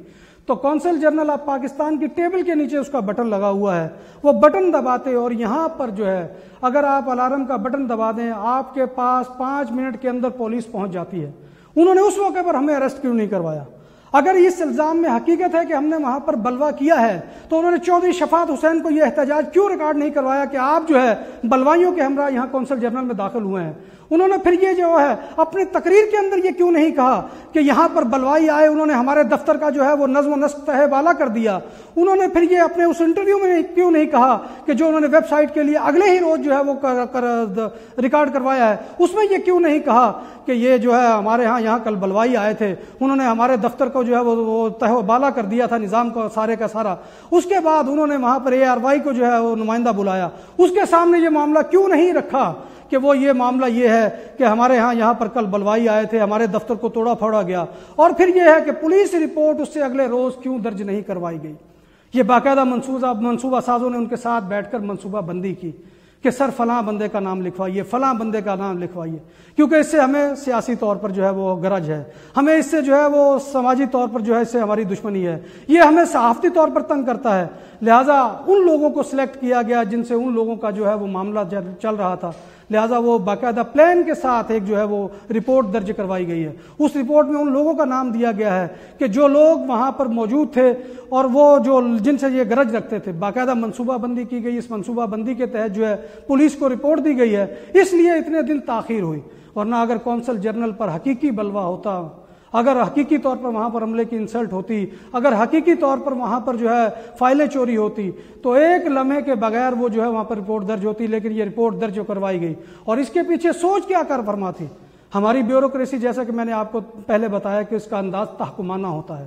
تو کونسل جنرل آف پاکستان کی ٹیبل کے نیچے اس کا بٹن لگا ہوا ہے, وہ بٹن دباتے, اور یہاں پر جو ہے اگر آپ الارم کا بٹن دبا دیں آپ کے پاس 5 منٹ کے اندر پولیس پہنچ جاتی ہے. انہوں نے اس موقع پر ہمیں اریسٹ کیوں نہیں کروایا؟ اگر اس الزام میں حقیقت ہے کہ ہم نے وہاں پر بلوا کیا ہے تو انہوں نے چودھری شفاعت حسین کو یہ احتجاج کیوں ریکارڈ نہیں کروایا کہ آپ جو ہے بلوائیوں کے ہمراہ یہاں کونسل جنرل میں داخل ہوئے ہیں؟ انہوں نے پھر یہ جو ہے اپنی تقریر کے اندر یہ کیوں نہیں کہا کہ یہاں پر بلوائی آئے, انہوں نے ہمارے دفتر کا جو ہے وہ نظم و نسق تہہ بالا کر دیا؟ انہوں نے پھر یہ اپنے اس انٹرویو میں کیوں نہیں کہا کہ جو انہوں نے ویب سائٹ کے لیے اگلے ہی روز جو ہے وہ ریکارڈ کروایا ہے, اس میں یہ کیوں نہیں کہا کہ یہ جو ہے ہمارے یہاں کل بلوائی آئے تھے, انہوں نے ہمارے دفتر کو جو ہے وہ تہہ و بالا کر دیا تھا نظام کو سارے کا سارا. اس کے بعد انہوں نے وہاں پر ARY کو جو ہے وہ نمائندہ بلایا, اس کے سامنے یہ معاملہ کیوں نہیں رکھا کہ وہ یہ معاملہ یہ ہے کہ ہمارے یہاں پر کل بلوائی آئے تھے, ہمارے دفتر کو توڑا پھوڑا گیا, اور پھر یہ ہے کہ پولیس رپورٹ اس سے اگلے روز کیوں درج نہیں کروائی گئی؟ یہ باقاعدہ منصوبہ سازوں نے ان کے ساتھ بیٹھ کر منصوبہ بندی کی کہ سر فلاں بندے کا نام لکھوائیے, فلاں بندے کا نام لکھوائیے, کیونکہ اس سے ہمیں سیاسی طور پر جو ہے وہ غرض ہے, ہمیں اس سے جو ہے وہ سماجی طور پر جو ہے اس سے ہماری دشمنی ہے, یہ ہمیں صحافتی طور پر تنگ کرتا ہے. لہٰذا ان لوگوں کو سلیکٹ کیا گیا جن سے ان لوگوں کا جو ہے وہ معاملہ چل رہا تھا, لہٰذا وہ باقاعدہ پلان کے ساتھ ایک جو ہے وہ رپورٹ درج کروائی گئی ہے. اس رپورٹ میں ان لوگوں کا نام دیا گیا ہے کہ جو لوگ وہاں پر موجود تھے اور وہ جو جن سے یہ غرض رکھتے تھے. باقاعدہ منصوبہ بندی کی گئی, اس منصوبہ بندی کے تحت جو ہے پولیس کو رپورٹ دی گئی ہے, اس لیے اتنے دن تاخیر ہوئی. ورنہ اگر کونسل جنرل پر حقیقی بلوا ہوتا, اگر حقیقی طور پر وہاں پر حملے کی انسلٹ ہوتی, اگر حقیقی طور پر وہاں پر جو ہے فائلیں چوری ہوتی, تو ایک لمحے کے بغیر وہ جو ہے وہاں پر رپورٹ درج ہوتی. لیکن یہ رپورٹ درج کروائی گئی, اور اس کے پیچھے سوچ کیا کار فرما تھی ہماری بیوروکریسی. جیسا کہ میں نے آپ کو پہلے بتایا کہ اس کا انداز تحکمانہ ہوتا ہے.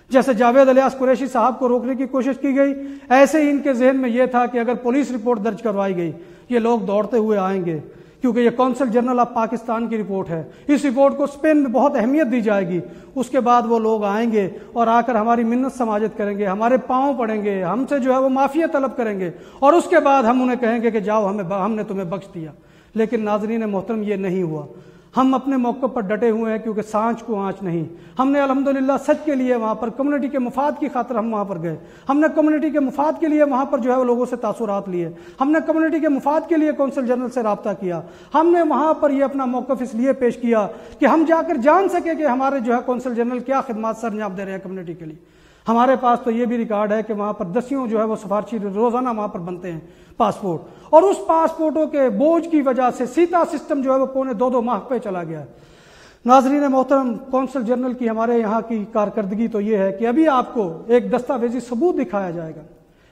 جیسے جاوید الیاس قریشی صاحب کو روکنے کی کوشش کی گئی, ایسے ہی ان کے ذہن میں یہ تھا کہ اگر پولیس رپورٹ درج کروائی گئی یہ لوگ دوڑتے ہوئے آئیں گے, کیونکہ یہ کونسل جنرل آف پاکستان کی رپورٹ ہے. اس رپورٹ کو اسپین میں بہت اہمیت دی جائے گی. اس کے بعد وہ لوگ آئیں گے اور آ کر ہماری منت سماجت کریں گے, ہمارے پاؤں پڑیں گے, ہم سے جو ہے وہ معافیت طلب کریں گے, اور اس کے بعد ہم انہیں کہیں گے کہ جاؤ ہم نے تمہیں بخش دیا. لیکن ناظرین محترم, یہ نہیں ہوا. ہم اپنے موقع پر ڈٹے ہوئے ہیں, کیونکہ سانچ کو آنچ نہیں. ہم نے الحمدللہ سچ کے لیے وہاں پر کمیونٹی کے مفاد کی خاطر ہم وہاں پر گئے. ہم نے کمیونٹی کے مفاد کے لیے وہاں پر جو ہے وہ لوگوں سے تاثرات لیے. ہم نے کمیونٹی کے مفاد کے لیے کونسل جنرل سے رابطہ کیا. ہم نے وہاں پر یہ اپنا موقف اس لیے پیش کیا کہ ہم جا کر جان سکیں کہ ہمارے جو ہے کونسل جنرل کیا خدمات سر انجام دے رہے ہیں کمیونٹی کے لیے. ہمارے پاس تو یہ بھی ریکارڈ ہے کہ وہاں پر دسیوں جو ہے وہ سفارشی روزانہ وہاں پر بنتے ہیں پاسپورٹ, اور اس پاسپورٹوں کے بوجھ کی وجہ سے سیتا سسٹم جو ہے وہ پونے 2 ماہ پہ چلا گیا ہے. ناظرین محترم, کونسل جنرل کی ہمارے یہاں کی کارکردگی تو یہ ہے کہ ابھی آپ کو ایک دستاویزی ثبوت دکھایا جائے گا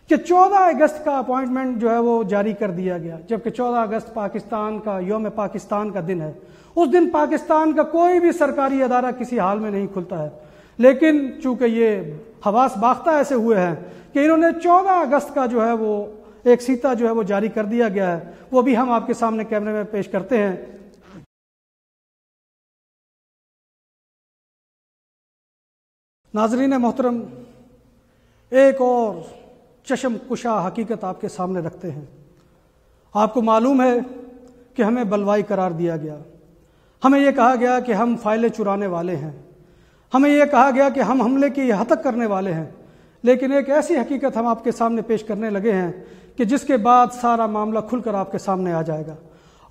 کہ 14 اگست کا اپوائنٹمنٹ جو ہے وہ جاری کر دیا گیا، جبکہ 14 اگست پاکستان کا یوم پاکستان کا دن ہے۔ اس دن پاکستان کا کوئی بھی سرکاری ادارہ کسی حال میں نہیں کھلتا ہے، لیکن چونکہ یہ حواس باختہ ایسے ہوئے ہیں کہ انہوں نے 14 اگست کا جو ہے وہ ایک سیتا جو ہے وہ جاری کر دیا گیا ہے، وہ بھی ہم آپ کے سامنے کیمرے میں پیش کرتے ہیں۔ ناظرین محترم، ایک اور چشم کشا حقیقت آپ کے سامنے رکھتے ہیں۔ آپ کو معلوم ہے کہ ہمیں بلوائی قرار دیا گیا، ہمیں یہ کہا گیا کہ ہم فائلیں چرانے والے ہیں، ہمیں یہ کہا گیا کہ ہم حملے کی ہتک کرنے والے ہیں، لیکن ایک ایسی حقیقت ہم آپ کے سامنے پیش کرنے لگے ہیں کہ جس کے بعد سارا معاملہ کھل کر آپ کے سامنے آ جائے گا۔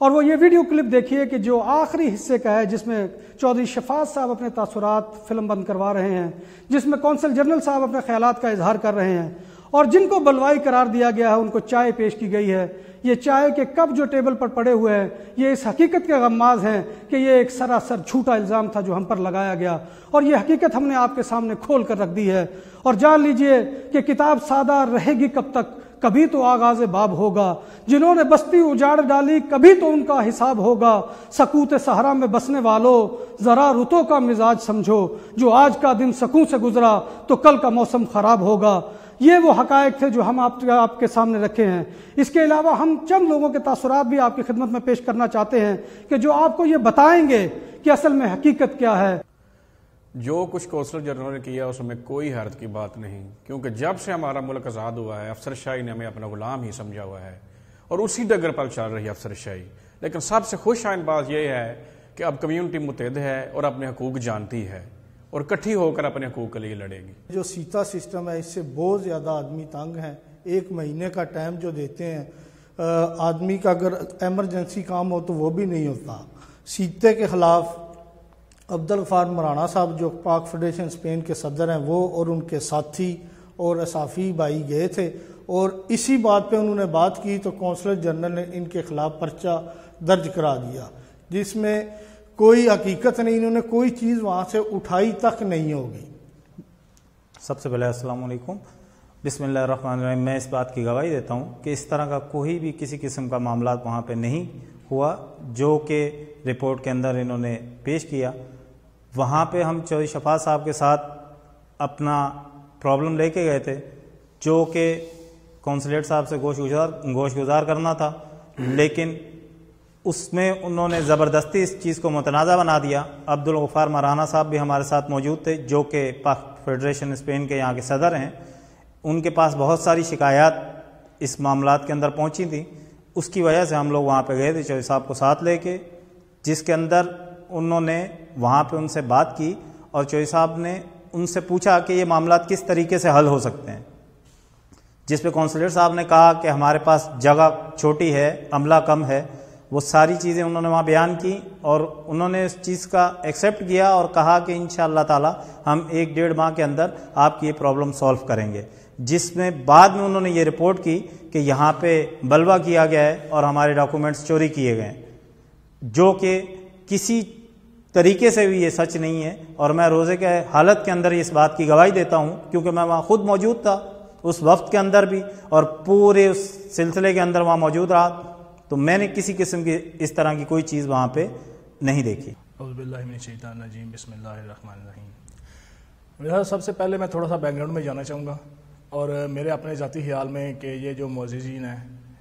اور وہ یہ ویڈیو کلپ دیکھیے کہ جو آخری حصے کا ہے، جس میں چودھری شفاعت صاحب اپنے تاثرات فلم بند کروا رہے ہیں، جس میں کونسل جنرل صاحب اپنے خیالات کا اظہار کر رہے ہیں، اور جن کو بلوائی قرار دیا گیا ہے ان کو چائے پیش کی گئی ہے۔ یہ چائے کے کپ جو ٹیبل پر پڑے ہوئے ہیں، یہ اس حقیقت کے غماز ہیں کہ یہ ایک سراسر جھوٹا الزام تھا جو ہم پر لگایا گیا، اور یہ حقیقت ہم نے آپ کے سامنے کھول کر رکھ دی ہے۔ اور جان لیجئے کہ کتاب سادہ رہے گی کب تک، کبھی تو آغاز باب ہوگا۔ جنہوں نے بستی اجاڑ ڈالی کبھی تو ان کا حساب ہوگا۔ سکوت صحرا میں بسنے والوں ذرا رتوں کا مزاج سمجھو، جو آج کا دن سکون سے گزرا تو کل کا موسم خراب ہوگا۔ یہ وہ حقائق تھے جو ہم آپ کے سامنے رکھے ہیں۔ اس کے علاوہ ہم چند لوگوں کے تاثرات بھی آپ کی خدمت میں پیش کرنا چاہتے ہیں کہ جو آپ کو یہ بتائیں گے کہ اصل میں حقیقت کیا ہے۔ جو کچھ کونسلر جنرل نے کیا اس میں کوئی حیرت کی بات نہیں، کیونکہ جب سے ہمارا ملک آزاد ہوا ہے افسر شاہی نے ہمیں اپنا غلام ہی سمجھا ہوا ہے، اور اسی ڈگر پر چل رہی ہے افسر شاہی۔ لیکن سب سے خوش آئند بات یہ ہے کہ اب کمیونٹی متحد ہے اور اپنے حقوق جانتی ہے اور اکٹھی ہو کر اپنے حقوق کے لیے لڑے گی۔ جو سیتا سسٹم ہے اس سے بہت زیادہ آدمی تنگ ہیں۔ 1 مہینے کا ٹائم جو دیتے ہیں، آدمی کا اگر ایمرجنسی کام ہو تو وہ بھی نہیں ہوتا۔ سیتے کے خلاف عبدالغفار مرانا صاحب جو پاک فیڈریشن اسپین کے صدر ہیں، وہ اور ان کے ساتھی اور اصافی بھائی گئے تھے، اور اسی بات پہ انہوں نے بات کی تو کونسلر جنرل نے ان کے خلاف پرچہ درج کرا دیا، جس میں کوئی حقیقت نہیں، انہوں نے کوئی چیز وہاں سے اٹھائی تک نہیں ہوگی۔ سب سے پہلے السلام علیکم، بسم اللہ الرحمن الرحیم۔ میں اس بات کی گواہی دیتا ہوں کہ اس طرح کا کوئی بھی کسی قسم کا معاملات وہاں پہ نہیں ہوا جو کہ رپورٹ کے اندر انہوں نے پیش کیا۔ وہاں پہ ہم چودھری شفاعت صاحب کے ساتھ اپنا پرابلم لے کے گئے تھے، جو کہ کونسلیٹ صاحب سے گوش گزار کرنا تھا، لیکن اس میں انہوں نے زبردستی اس چیز کو متنازع بنا دیا۔ عبدالغفار مرانا صاحب بھی ہمارے ساتھ موجود تھے، جو کہ پاک فیڈریشن اسپین کے یہاں کے صدر ہیں۔ ان کے پاس بہت ساری شکایات اس معاملات کے اندر پہنچی تھیں، اس کی وجہ سے ہم لوگ وہاں پہ گئے تھے چودھری صاحب کو ساتھ لے کے، جس کے اندر انہوں نے وہاں پہ ان سے بات کی اور چودھری صاحب نے ان سے پوچھا کہ یہ معاملات کس طریقے سے حل ہو سکتے ہیں، جس پہ کونسلر صاحب نے کہا کہ ہمارے پاس جگہ چھوٹی ہے، عملہ کم ہے۔ وہ ساری چیزیں انہوں نے وہاں بیان کی اور انہوں نے اس چیز کا ایکسیپٹ کیا اور کہا کہ انشاءاللہ تعالی ہم 1-1.5 ماہ کے اندر آپ کی یہ پرابلم سولو کریں گے، جس میں بعد میں انہوں نے یہ رپورٹ کی کہ یہاں پہ بلوا کیا گیا ہے اور ہمارے ڈاکومنٹس چوری کیے گئے ہیں، جو کہ کسی طریقے سے بھی یہ سچ نہیں ہے۔ اور میں روزے کے حالت کے اندر اس بات کی گواہی دیتا ہوں، کیونکہ میں وہاں خود موجود تھا اس وقت کے اندر بھی، اور پورے اس سلسلے کے اندر وہاں موجود رہا، تو میں نے کسی قسم کی اس طرح کی کوئی چیز وہاں پہ نہیں دیکھی۔ اعوذ باللہ من الشیطان الرجیم، بسم اللہ الرحمن الرحیم۔ میرا سب سے پہلے میں تھوڑا سا بیک گراؤنڈ میں جانا چاہوں گا، اور میرے اپنے ذاتی خیال میں کہ یہ جو معززین ہیں،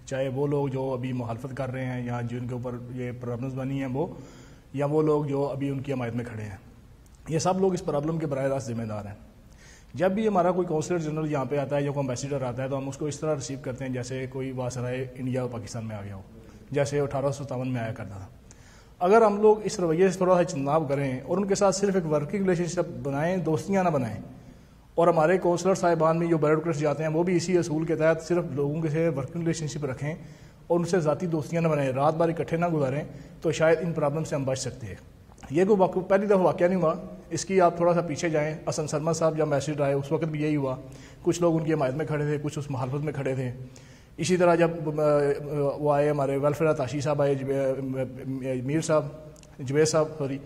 چاہے وہ لوگ جو ابھی مخالفت کر رہے ہیں یا جن کے اوپر یہ پرابلمز بنی ہیں وہ، یا وہ لوگ جو ابھی ان کی حمایت میں کھڑے ہیں، یہ سب لوگ اس پرابلم کے براہ راست ذمہ دار ہیں۔ جب بھی ہمارا کوئی کونسلر جنرل یہاں پہ آتا ہے یا کوئی امبیسیڈر آتا ہے تو ہم اس کو اس طرح ریسیو کرتے ہیں جیسے کوئی واسرائے انڈیا اور پاکستان میں آ گیا ہو، جیسے 1857 میں آیا کرتا تھا۔ اگر ہم لوگ اس رویے سے تھوڑا سا اجتناب کریں اور ان کے ساتھ صرف ایک ورکنگ ریلیشن شپ بنائیں، دوستیاں نہ بنائیں، اور ہمارے کونسلر صاحبان میں جو بیوروکریٹس جاتے ہیں وہ بھی اسی اصول کے تحت صرف لوگوں کے سے ورکنگ ریلیشن شپ رکھیں اور ان سے ذاتی دوستیاں نہ بنائیں، رات بھر اکٹھے نہ گزاریں، تو شاید ان پرابلم سے ہم بچ سکتے ہیں۔ یہ کوئی پہلی دفعہ واقعہ نہیں ہوا، اس کی آپ تھوڑا سا پیچھے جائیں۔ حسن سرما صاحب جب میسج آئے اس وقت بھی یہی ہوا، کچھ لوگ ان کی حمایت میں کھڑے تھے، کچھ اس مخالفت میں کھڑے تھے۔ اسی طرح جب وہ آئے ہمارے ویلفیئر تاشی صاحب آئے، میر صاحب، جوید صاحب سوری،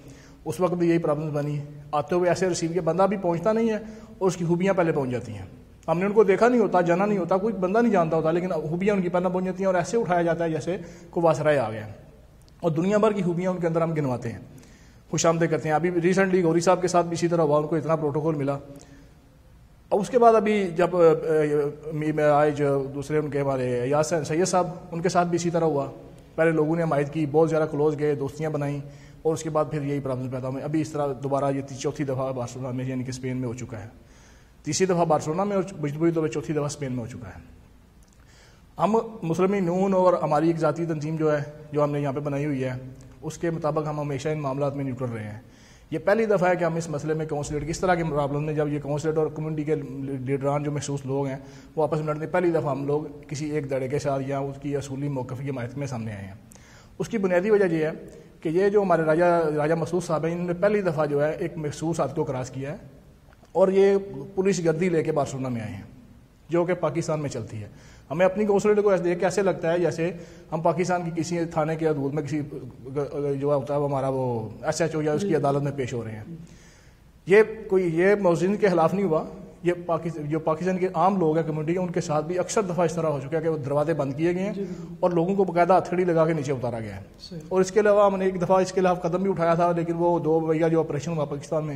اس وقت بھی یہی پرابلمس بنی۔ آتے ہوئے ایسے ریسیو کے بندہ بھی پہنچتا نہیں ہے اور اس کی خوبیاں پہلے پہنچ جاتی ہیں۔ ہم نے ان کو دیکھا نہیں ہوتا, جانا نہیں ہوتا, کوئی بندہ نہیں جانتا ہوتا, لیکن خوبیاں ان کی پہلے پہنچ جاتی ہیں اور ایسے اٹھایا جاتا ہے جیسے کوئی واسرائے آ گیا, اور دنیا بھر کی خوبیاں ان کے اندر ہم گنواتے ہیں, خوش آمدید کرتے ہیں. ابھی ریسنٹلی غوری صاحب کے ساتھ بھی اسی طرح ہوا, ان کو اتنا پروٹوکول ملا. اور اس کے بعد ابھی جب آئے جو دوسرے ان کے ہمارے یاسر سید صاحب, ان کے ساتھ بھی اسی طرح ہوا. پہلے لوگوں نے حمایت کی, بہت زیادہ کلوز گئے, دوستیاں بنائیں, اور اس کے بعد پھر یہی پرابلم پیدا ہوئے. ابھی اس طرح دوبارہ یہ چوتھی دفعہ بارسلونا میں یعنی کہ اسپین میں ہو چکا ہے, تیسری دفعہ بارسلونا میں اور بجبوری طور پہ چوتھی دفعہ اسپین میں ہو چکا ہے. ہم مسلمین نون اور ہماری ایک ذاتی تنظیم جو ہے جو ہم نے یہاں پہ بنائی ہوئی ہے, اس کے مطابق ہم ہمیشہ ان معاملات میں نیوٹرل رہے ہیں. یہ پہلی دفعہ ہے کہ ہم اس مسئلے میں کونسلیٹ کس طرح کے پرابلم میں, جب یہ کونسلیٹ اور کمیونٹی کے لیڈران جو محسوس لوگ ہیں وہ آپس میں لڑتے ہیں, پہلی دفعہ ہم لوگ کسی ایک دھڑے کے ساتھ یا اس کی اصولی موقف کی حمایت میں سامنے آئے ہیں. اس کی بنیادی وجہ یہ ہے کہ یہ جو ہمارے راجہ مسعود صاحب ہیں, انہوں نے پہلی دفعہ جو ہے ایک محسوس حد کو کراس کیا ہے, اور یہ پولیس گردی لے کے بارسلونا میں آئے ہیں جو کہ پاکستان میں چلتی ہے. ہمیں اپنی کونسلیٹ کو دیکھ کے ایسے لگتا ہے جیسے ہم پاکستان کی کسی تھانے کے حدود میں کسی جو ہوتا ہے وہ ہمارا وہ ایس ایچ او یا اس کی عدالت میں پیش ہو رہے ہیں. یہ موزین کے خلاف نہیں ہوا, یہ جو پاکستان کے عام لوگ ہیں کمیونٹی کے, ان کے ساتھ بھی اکثر دفعہ اس طرح ہو چکا ہے کہ وہ دروازے بند کیے گئے ہیں اور لوگوں کو باقاعدہ ہتھڑی لگا کے نیچے اتارا گیا ہے. اور اس کے علاوہ ہم نے ایک دفعہ اس کے خلاف قدم بھی اٹھایا تھا, لیکن وہ 2 بھیا جو آپریشن ہوا پاکستان میں,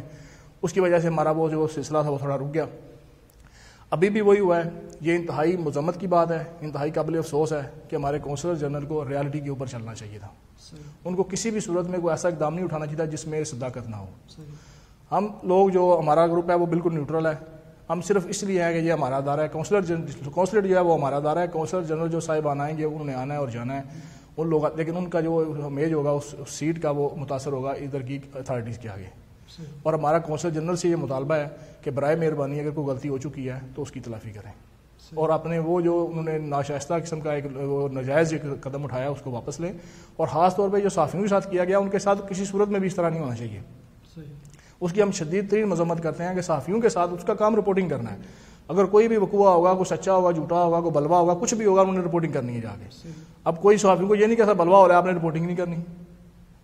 اس کی وجہ سے ہمارا وہ جو سلسلہ تھا وہ تھوڑا رک گیا. ابھی بھی وہی ہوا ہے. یہ انتہائی مذمت کی بات ہے, انتہائی قابل افسوس ہے کہ ہمارے کونسلر جنرل کو ریالٹی کے اوپر چلنا چاہیے تھا. ان کو کسی بھی صورت میں کوئی ایسا اقدام نہیں اٹھانا چاہیے جس میں صداقت نہ ہو. ہم لوگ جو ہمارا گروپ ہے وہ بالکل نیوٹرل ہے. ہم صرف اس لیے ہے کہ یہ ہمارا ادارہ ہے. کونسلر جو ہے وہ ہمارا ادارہ ہے. کونسلر جنرل جو صاحبان آئیں گے انہوں نے آنا ہے اور جانا ہے ان لوگ, لیکن ان کا جو امیج ہوگا اس سیٹ کا وہ متاثر ہوگا ادھر کی اتھارٹیز کے آگے. اور ہمارا کونسلر جنرل سے یہ مطالبہ ہے کہ برائے مہربانی اگر کوئی غلطی ہو چکی ہے تو اس کی تلافی کریں, اور اپنے وہ جو انہوں نے ناشائستہ قسم کا ایک ناجائز قدم اٹھایا اس کو واپس لیں. اور خاص طور پہ جو صحافیوں کے ساتھ کیا گیا ان کے ساتھ کسی صورت میں بھی اس طرح نہیں ہونا چاہیے. اس کی ہم شدید ترین مذمت کرتے ہیں کہ صحافیوں کے ساتھ اس کا کام رپورٹنگ کرنا ہے. اگر کوئی بھی وقوع ہوگا, کوئی سچا ہوگا, جھوٹا ہوگا, کوئی بلوا ہوگا, کچھ بھی ہوگا, انہوں نے رپورٹنگ کرنی ہے جا کے. اب کوئی صحافیوں کو یہ نہیں کہتا بلوا ہو رہا ہے آپ نے رپورٹنگ نہیں کرنی,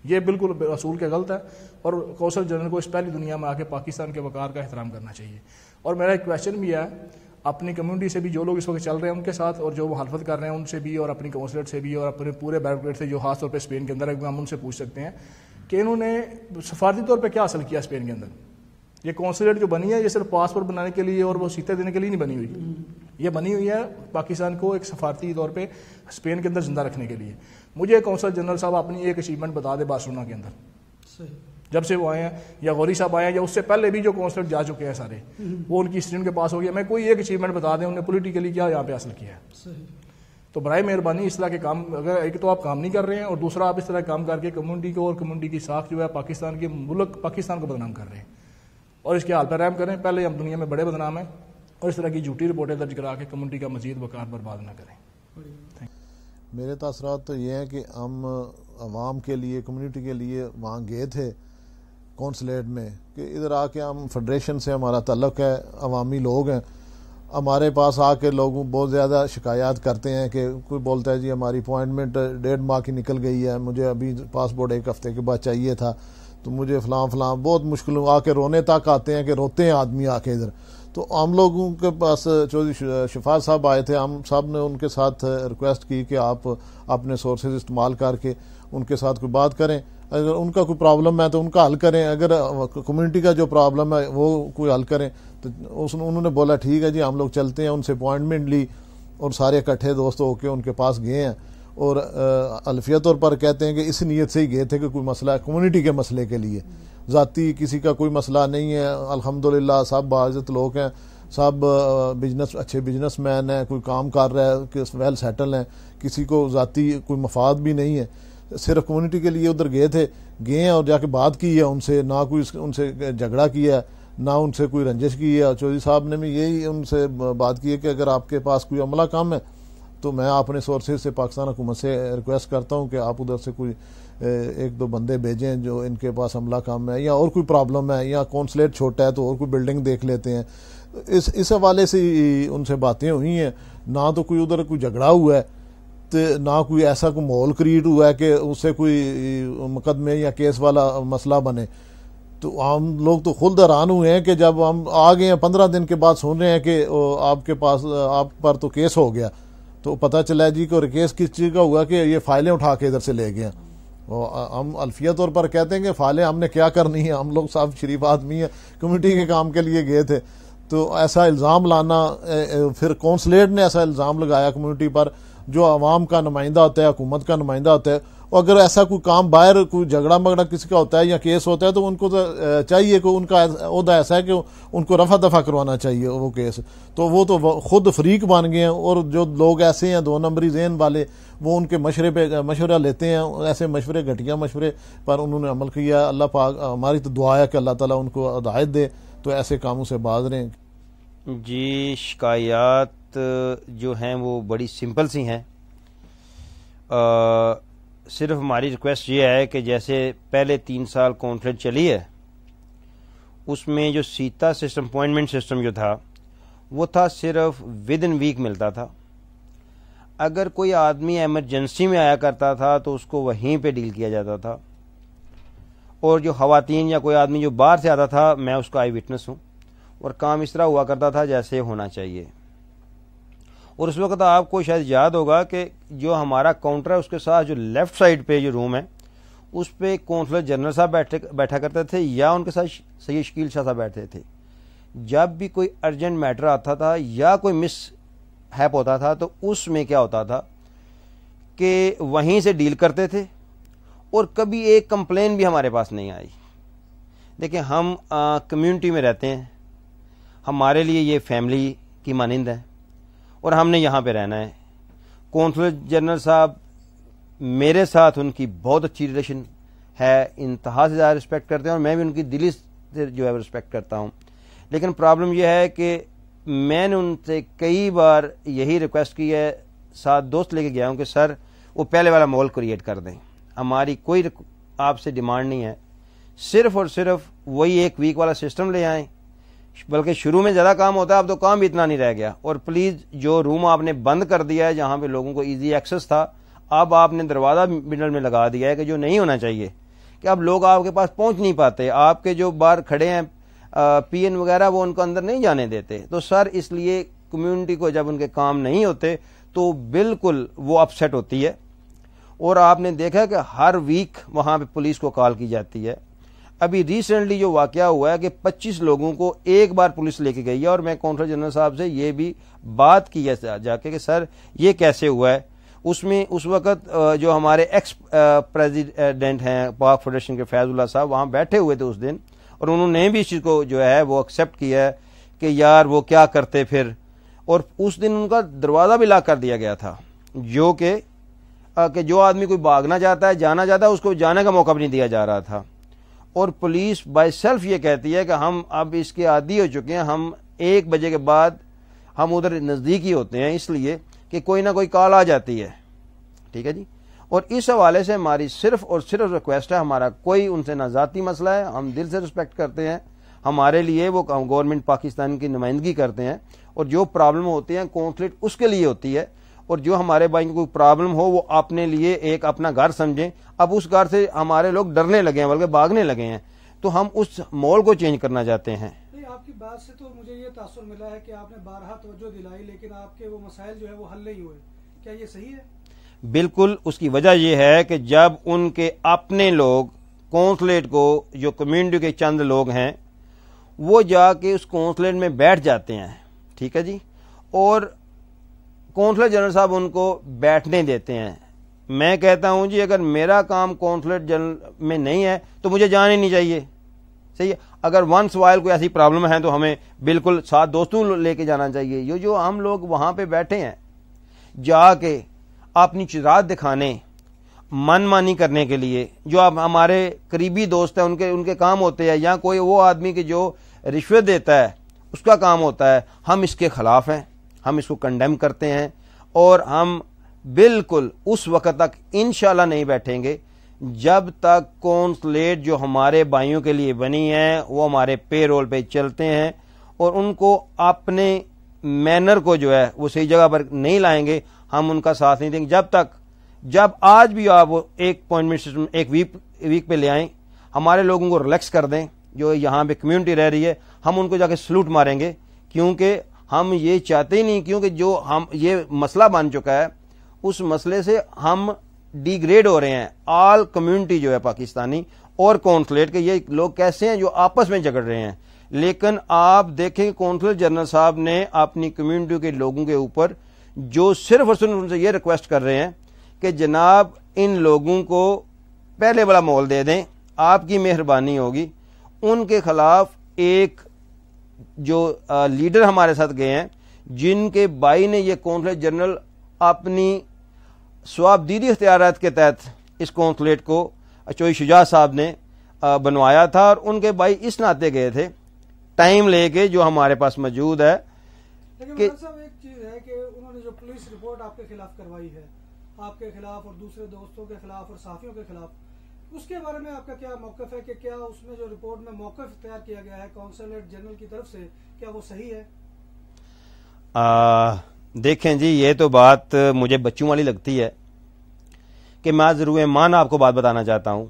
یہ بالکل اصول کے غلط ہے. اور کونسل جنرل کو اس پہلی دنیا میں آ کے پاکستان کے وقار کا احترام کرنا چاہیے. اور میرا ایک کویشچن بھی ہے اپنی کمیونٹی سے بھی, جو لوگ اس وقت چل رہے ہیں ان کے ساتھ, اور جو مخالفت کر رہے ہیں ان سے بھی, اور اپنی کونسلیٹ سے بھی, اور اپنے پورے بیوروکریٹ سے جو خاص طور پہ اسپین کے اندر ہے, ہم ان سے پوچھ سکتے ہیں کہ انہوں نے سفارتی طور پہ کیا حاصل کیا اسپین کے اندر. یہ کونسلیٹ جو بنی ہے یہ صرف پاسپورٹ بنانے کے لیے اور وہ سیٹیں دینے کے لیے نہیں بنی ہوئی. یہ بنی ہوئی ہے پاکستان کو ایک سفارتی طور پہ اسپین کے اندر زندہ رکھنے کے لیے. مجھے کونسل جنرل صاحب اپنی ایک اچیومنٹ بتا دے بارسلونا کے اندر جب سے وہ آئے ہیں, یا غوری صاحب آئے ہیں, یا اس سے پہلے بھی جو کونسلر جا چکے ہیں سارے, وہ ان کی اسٹوڈنٹ کے پاس ہو گیا. میں کوئی ایک اچیومنٹ بتا دیں انہوں نے پولیٹیکلی کیا یہاں پہ حاصل کیا ہے. تو برائے مہربانی اس طرح کے کام, اگر ایک تو آپ کام نہیں کر رہے ہیں اور دوسرا آپ اس طرح کام کر کے کمیونٹی کو اور کمیونٹی کی ساکھ جو ہے پاکستان کے ملک پاکستان کو بدنام کر رہے ہیں, اور اس کے حال پر رحم کریں. پہلے ہم دنیا میں بڑے بدنام ہیں, اور اس طرح کی جھوٹی رپورٹیں درج کرا کے کمیونٹی کا مزید وقار برباد نہ کریں. میرے تاثرات تو یہ ہیں کہ ہم عوام کے لیے, کمیونٹی کے لیے وہاں گئے تھے کونسلیٹ میں, کہ ادھر آ کے ہم فیڈریشن سے ہمارا تعلق ہے, عوامی لوگ ہیں. ہمارے پاس آ کے لوگ بہت زیادہ شکایات کرتے ہیں کہ کوئی بولتا ہے جی ہماری اپوائنٹمنٹ 1.5 ماہ کی نکل گئی ہے, مجھے ابھی پاسپورٹ 1 ہفتے کے بعد چاہیے تھا, تو مجھے فلاں بہت مشکل, آ کے رونے تک آتے ہیں کہ روتے ہیں آدمی آ کے ادھر. تو ہم لوگوں کے پاس چودھری شفاعت صاحب آئے تھے, ہم سب نے ان کے ساتھ ریکویسٹ کی کہ آپ اپنے سورسز استعمال کر کے ان کے ساتھ کوئی بات کریں, اگر ان کا کوئی پرابلم ہے تو ان کا حل کریں, اگر کمیونٹی کا جو پرابلم ہے وہ کوئی حل کریں. تو انہوں نے بولا ٹھیک ہے جی ہم لوگ چلتے ہیں. ان سے اپوائنٹمنٹ لی اور سارے اکٹھے دوست ہو کے ان کے پاس گئے ہیں, اور الفیہ طور پر کہتے ہیں کہ اس نیت سے ہی گئے تھے کہ کوئی مسئلہ کمیونٹی کے مسئلے کے لیے, ذاتی کسی کا کوئی مسئلہ نہیں ہے. الحمدللہ سب باعزت لوگ ہیں, سب اچھے بزنس مین ہیں, کوئی کام کر رہا ہے کہ ویل سیٹل ہیں, کسی کو ذاتی کوئی مفاد بھی نہیں ہے. صرف کمیونٹی کے لیے ادھر گئے ہیں اور جا کے بات کی ہے ان سے, نہ کوئی ان سے جھگڑا کیا ہے, نہ ان سے کوئی رنجش کی ہے. چودھری صاحب نے بھی یہی ان سے بات کی ہے کہ اگر آپ کے پاس کوئی عملہ کم ہے تو میں اپنے سورسز سے پاکستان حکومت سے ریکویسٹ کرتا ہوں کہ آپ ادھر سے کوئی 1-2 بندے بھیجیں جو ان کے پاس عملہ کم ہے, یا اور کوئی پرابلم ہے, یا کونسلیٹ چھوٹا ہے تو اور کوئی بلڈنگ دیکھ لیتے ہیں. اس حوالے سے ان سے باتیں ہوئی ہیں. نہ تو کوئی ادھر کوئی جھگڑا ہوا ہے, نہ کوئی ایسا کوئی ماحول کریٹ ہوا ہے کہ اس سے کوئی مقدمے یا کیس والا مسئلہ بنے. تو ہم لوگ تو خود حیران ہوئے ہیں کہ جب ہم آ گئے ہیں 15 دن کے بعد سن رہے ہیں کہ آپ کے پاس آپ پر تو کیس ہو گیا، تو پتہ چلا جی کہ کیس کس چیز کا ہوا کہ یہ فائلیں اٹھا کے ادھر سے لے گئے ہیں۔ ہم الفیہ طور پر کہتے ہیں کہ فائلیں ہم نے کیا کرنی ہے، ہم لوگ صاحب شریف آدمی ہیں، کمیونٹی کے کام کے لیے گئے تھے۔ تو ایسا الزام لانا، پھر کونسلیٹ نے ایسا الزام لگایا کمیونٹی پر، جو عوام کا نمائندہ ہوتا ہے، حکومت کا نمائندہ ہوتا ہے، اور اگر ایسا کوئی کام باہر کوئی جھگڑا مگڑا کسی کا ہوتا ہے یا کیس ہوتا ہے تو ان کو تو چاہیے کہ ان کا عہدہ ایسا ہے کہ ان کو رفع دفع کروانا چاہیے وہ کیس، تو وہ تو خود فریق بن گئے ہیں۔ اور جو لوگ ایسے ہیں 2 نمبری ذہن والے، وہ ان کے مشورے پہ مشورہ لیتے ہیں، ایسے مشورے گھٹیا مشورے پر انہوں نے عمل کیا۔ اللہ پاک، ہماری تو دعا ہے کہ اللہ تعالیٰ ان کو ہدایت دے تو ایسے کاموں سے باز رہیں۔ جی، شکایات جو ہیں وہ بڑی سمپل سی ہیں، صرف ہماری ریکویسٹ یہ ہے کہ جیسے پہلے 3 سال کانفرنس چلی ہے، اس میں جو سیتا سسٹم، اپوائنٹمنٹ سسٹم جو تھا وہ تھا صرف ود ان ویک ملتا تھا۔ اگر کوئی آدمی ایمرجنسی میں آیا کرتا تھا تو اس کو وہیں پہ ڈیل کیا جاتا تھا، اور جو خواتین یا کوئی آدمی جو باہر سے آتا تھا، میں اس کا آئی وٹنس ہوں، اور کام اس طرح ہوا کرتا تھا جیسے ہونا چاہیے۔ اور اس وقت آپ کو شاید یاد ہوگا کہ جو ہمارا کاؤنٹر ہے اس کے ساتھ جو لیفٹ سائڈ پہ جو روم ہے اس پہ کونسلر جنرل صاحب بیٹھا کرتے تھے، یا ان کے ساتھ سید شکیل شاہ صاحب بیٹھتے تھے۔ جب بھی کوئی ارجنٹ میٹر آتا تھا یا کوئی مس ہیپ ہوتا تھا تو اس میں کیا ہوتا تھا کہ وہیں سے ڈیل کرتے تھے، اور کبھی ایک کمپلین بھی ہمارے پاس نہیں آئی۔ دیکھیں، ہم کمیونٹی میں رہتے ہیں، ہمارے لیے یہ فیملی کی مانند ہے، اور ہم نے یہاں پہ رہنا ہے۔ کونسلر جنرل صاحب میرے ساتھ ان کی بہت اچھی ریلیشن ہے، انتہا سے زیادہ رسپیکٹ کرتے ہیں، اور میں بھی ان کی دلی سے جو ہے رسپیکٹ کرتا ہوں۔ لیکن پرابلم یہ ہے کہ میں نے ان سے کئی بار یہی ریکویسٹ کی ہے، ساتھ دوست لے کے گیا ہوں کہ سر وہ پہلے والا ماحول کریٹ کر دیں، ہماری کوئی آپ سے ڈیمانڈ نہیں ہے، صرف اور صرف وہی 1 ویک والا سسٹم لے آئیں۔ بلکہ شروع میں زیادہ کام ہوتا ہے، اب تو کام بھی اتنا نہیں رہ گیا۔ اور پلیز جو روم آپ نے بند کر دیا ہے جہاں پہ لوگوں کو ایزی ایکسس تھا، اب آپ نے دروازہ مڈل میں لگا دیا ہے کہ جو نہیں ہونا چاہیے، کہ اب لوگ آپ کے پاس پہنچ نہیں پاتے، آپ کے جو باہر کھڑے ہیں پی این وغیرہ وہ ان کو اندر نہیں جانے دیتے۔ تو سر اس لیے کمیونٹی کو جب ان کے کام نہیں ہوتے تو بالکل وہ اپسیٹ ہوتی ہے، اور آپ نے دیکھا کہ ہر ویک وہاں پہ پولیس کو کال کی جاتی ہے۔ ابھی ریسنٹلی جو واقعہ ہوا ہے کہ 25 لوگوں کو ایک بار پولیس لے کے گئی ہے، اور میں کونسلر جنرل صاحب سے یہ بھی بات کی ہے جا کے کہ سر یہ کیسے ہوا ہے۔ اس میں اس وقت جو ہمارے ایکس پریزیڈنٹ ہیں پاک فیڈریشن کے فیض اللہ صاحب وہاں بیٹھے ہوئے تھے اس دن، اور انہوں نے بھی اس چیز کو جو ہے وہ ایکسیپٹ کیا ہے کہ یار وہ کیا کرتے پھر، اور اس دن ان کا دروازہ بھی لاک کر دیا گیا تھا، جو کہ جو آدمی کوئی بھاگنا چاہتا ہے، جانا چاہتا ہے، اس کو جانے کا موقع بھی نہیں دیا جا رہا تھا۔ اور پولیس بائی سیلف یہ کہتی ہے کہ ہم اب اس کے عادی ہو چکے ہیں، ہم 1 بجے کے بعد ہم ادھر نزدیک ہی ہوتے ہیں، اس لیے کہ کوئی نہ کوئی کال آ جاتی ہے، ٹھیک ہے جی۔ اور اس حوالے سے ہماری صرف اور صرف ریکویسٹ ہے، ہمارا کوئی ان سے نہ ذاتی مسئلہ ہے، ہم دل سے رسپیکٹ کرتے ہیں، ہمارے لیے وہ گورنمنٹ پاکستان کی نمائندگی کرتے ہیں، اور جو پرابلم ہوتی ہیں کانفلکٹ اس کے لیے ہوتی ہے، اور جو ہمارے بھائی کو کوئی پرابلم ہو وہ اپنے لیے ایک اپنا گھر سمجھیں۔ اب اس گھر سے ہمارے لوگ ڈرنے لگے ہیں، بلکہ بھاگنے لگے ہیں، تو ہم اس ماحول کو چینج کرنا چاہتے ہیں۔ آپ کی بات سے تو مجھے یہ تاثر ملا ہے کہ آپ نے بارہا توجہ دلائی، لیکن آپ کے وہ مسائل جو ہے وہ حل نہیں ہوئے، کیا یہ صحیح ہے؟ بالکل، اس کی وجہ یہ ہے کہ جب ان کے اپنے لوگ کونسلیٹ کو، جو کمیونٹی کے چند لوگ ہیں، وہ جا کے اس کونسلیٹ میں بیٹھ جاتے ہیں، ٹھیک ہے جی، اور کونسلر جنرل صاحب ان کو بیٹھنے دیتے ہیں۔ میں کہتا ہوں جی اگر میرا کام کونسلر جنرل میں نہیں ہے تو مجھے جانا ہی نہیں چاہیے، صحیح ہے۔ اگر ونس وائل کوئی ایسی پرابلم ہے تو ہمیں بالکل ساتھ دوستوں لے کے جانا چاہیے۔ یہ جو ہم لوگ وہاں پہ بیٹھے ہیں، جا کے اپنی چراغ دکھانے، من مانی کرنے کے لیے، جو اب ہمارے قریبی دوست ہیں ان کے کام ہوتے ہیں، یا کوئی وہ آدمی کہ جو رشوت دیتا ہے اس کا کام ہوتا ہے، ہم اس کے خلاف ہیں، ہم اس کو کنڈیم کرتے ہیں، اور ہم بالکل اس وقت تک انشاءاللہ نہیں بیٹھیں گے جب تک کونسلیٹ جو ہمارے بھائیوں کے لیے بنی ہے وہ ہمارے پے رول پہ چلتے ہیں، اور ان کو اپنے مینر کو جو ہے وہ صحیح جگہ پر نہیں لائیں گے، ہم ان کا ساتھ نہیں دیں گے۔ جب آج بھی آپ ایک اپوائنٹمنٹ سسٹم 1 ویک پہ لے آئیں، ہمارے لوگوں کو ریلیکس کر دیں، جو یہاں پہ کمیونٹی رہ رہی ہے، ہم ان کو جا کے سلوٹ ماریں گے، کیونکہ ہم یہ چاہتے ہی نہیں، کیونکہ جو ہم یہ مسئلہ بن چکا ہے اس مسئلے سے ہم ڈی گریڈ ہو رہے ہیں. آل کمیونٹی جو ہے پاکستانی اور کونسلیٹ کے یہ لوگ کیسے ہیں جو آپس میں جھگڑ رہے ہیں. لیکن آپ دیکھیں کونسل جنرل صاحب نے اپنی کمیونٹی کے لوگوں کے اوپر جو صرف اور صرف ان سے یہ ریکویسٹ کر رہے ہیں کہ جناب ان لوگوں کو پہلے والا مول دے دیں، آپ کی مہربانی ہوگی. ان کے خلاف ایک جو لیڈر ہمارے ساتھ گئے ہیں جن کے بھائی نے یہ کونسل جنرل اپنی ثواب دیدی اختیارات کے تحت اس کونسلیٹ کو چوئی شجاع صاحب نے بنوایا تھا، اور ان کے بھائی اس ناطے گئے تھے ٹائم لے کے جو ہمارے پاس موجود ہے. لیکن صاحب ایک چیز ہے کہ انہوں نے جو پولیس رپورٹ آپ کے خلاف کروائی ہے، آپ کے خلاف اور دوسرے دوستوں کے خلاف اور صحافیوں کے خلاف، اس کے بارے میں آپ کا کیا موقف ہے کہ کیا اس میں جو رپورٹ میں موقف اختیار کیا گیا ہے کونسلیٹ جنرل کی طرف سے کیا وہ صحیح ہے؟ دیکھیں جی، یہ تو بات مجھے بچوں والی لگتی ہے کہ میں ضرور مان آپ کو بات بتانا چاہتا ہوں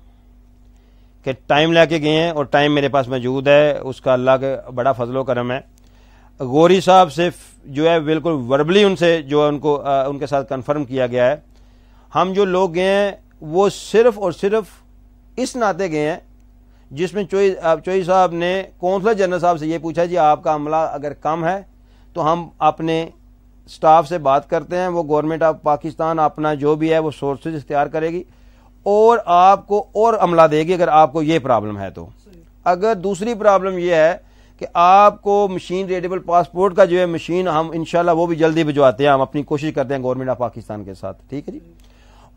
کہ ٹائم لے کے گئے ہیں اور ٹائم میرے پاس موجود ہے، اس کا اللہ کا بڑا فضل و کرم ہے. غوری صاحب سے جو ہے بالکل وربلی ان سے جو ان کو ان کے ساتھ کنفرم کیا گیا ہے. ہم جو لوگ گئے ہیں وہ صرف اور صرف اس ناطے گئے ہیں جس میں چوئی صاحب نے کونسلر جنرل صاحب سے یہ پوچھا جی آپ کا عملہ اگر کم ہے تو ہم اپنے سٹاف سے بات کرتے ہیں، وہ گورنمنٹ آف پاکستان اپنا جو بھی ہے وہ سورسز اختیار کرے گی اور آپ کو اور عملہ دے گی اگر آپ کو یہ پرابلم ہے. تو اگر دوسری پرابلم یہ ہے کہ آپ کو مشین ریڈیبل پاسپورٹ کا جو ہے مشین ہم انشاءاللہ وہ بھی جلدی بھجواتے ہیں، ہم اپنی کوشش کرتے ہیں گورنمنٹ آف پاکستان کے ساتھ، ٹھیک ہے جی.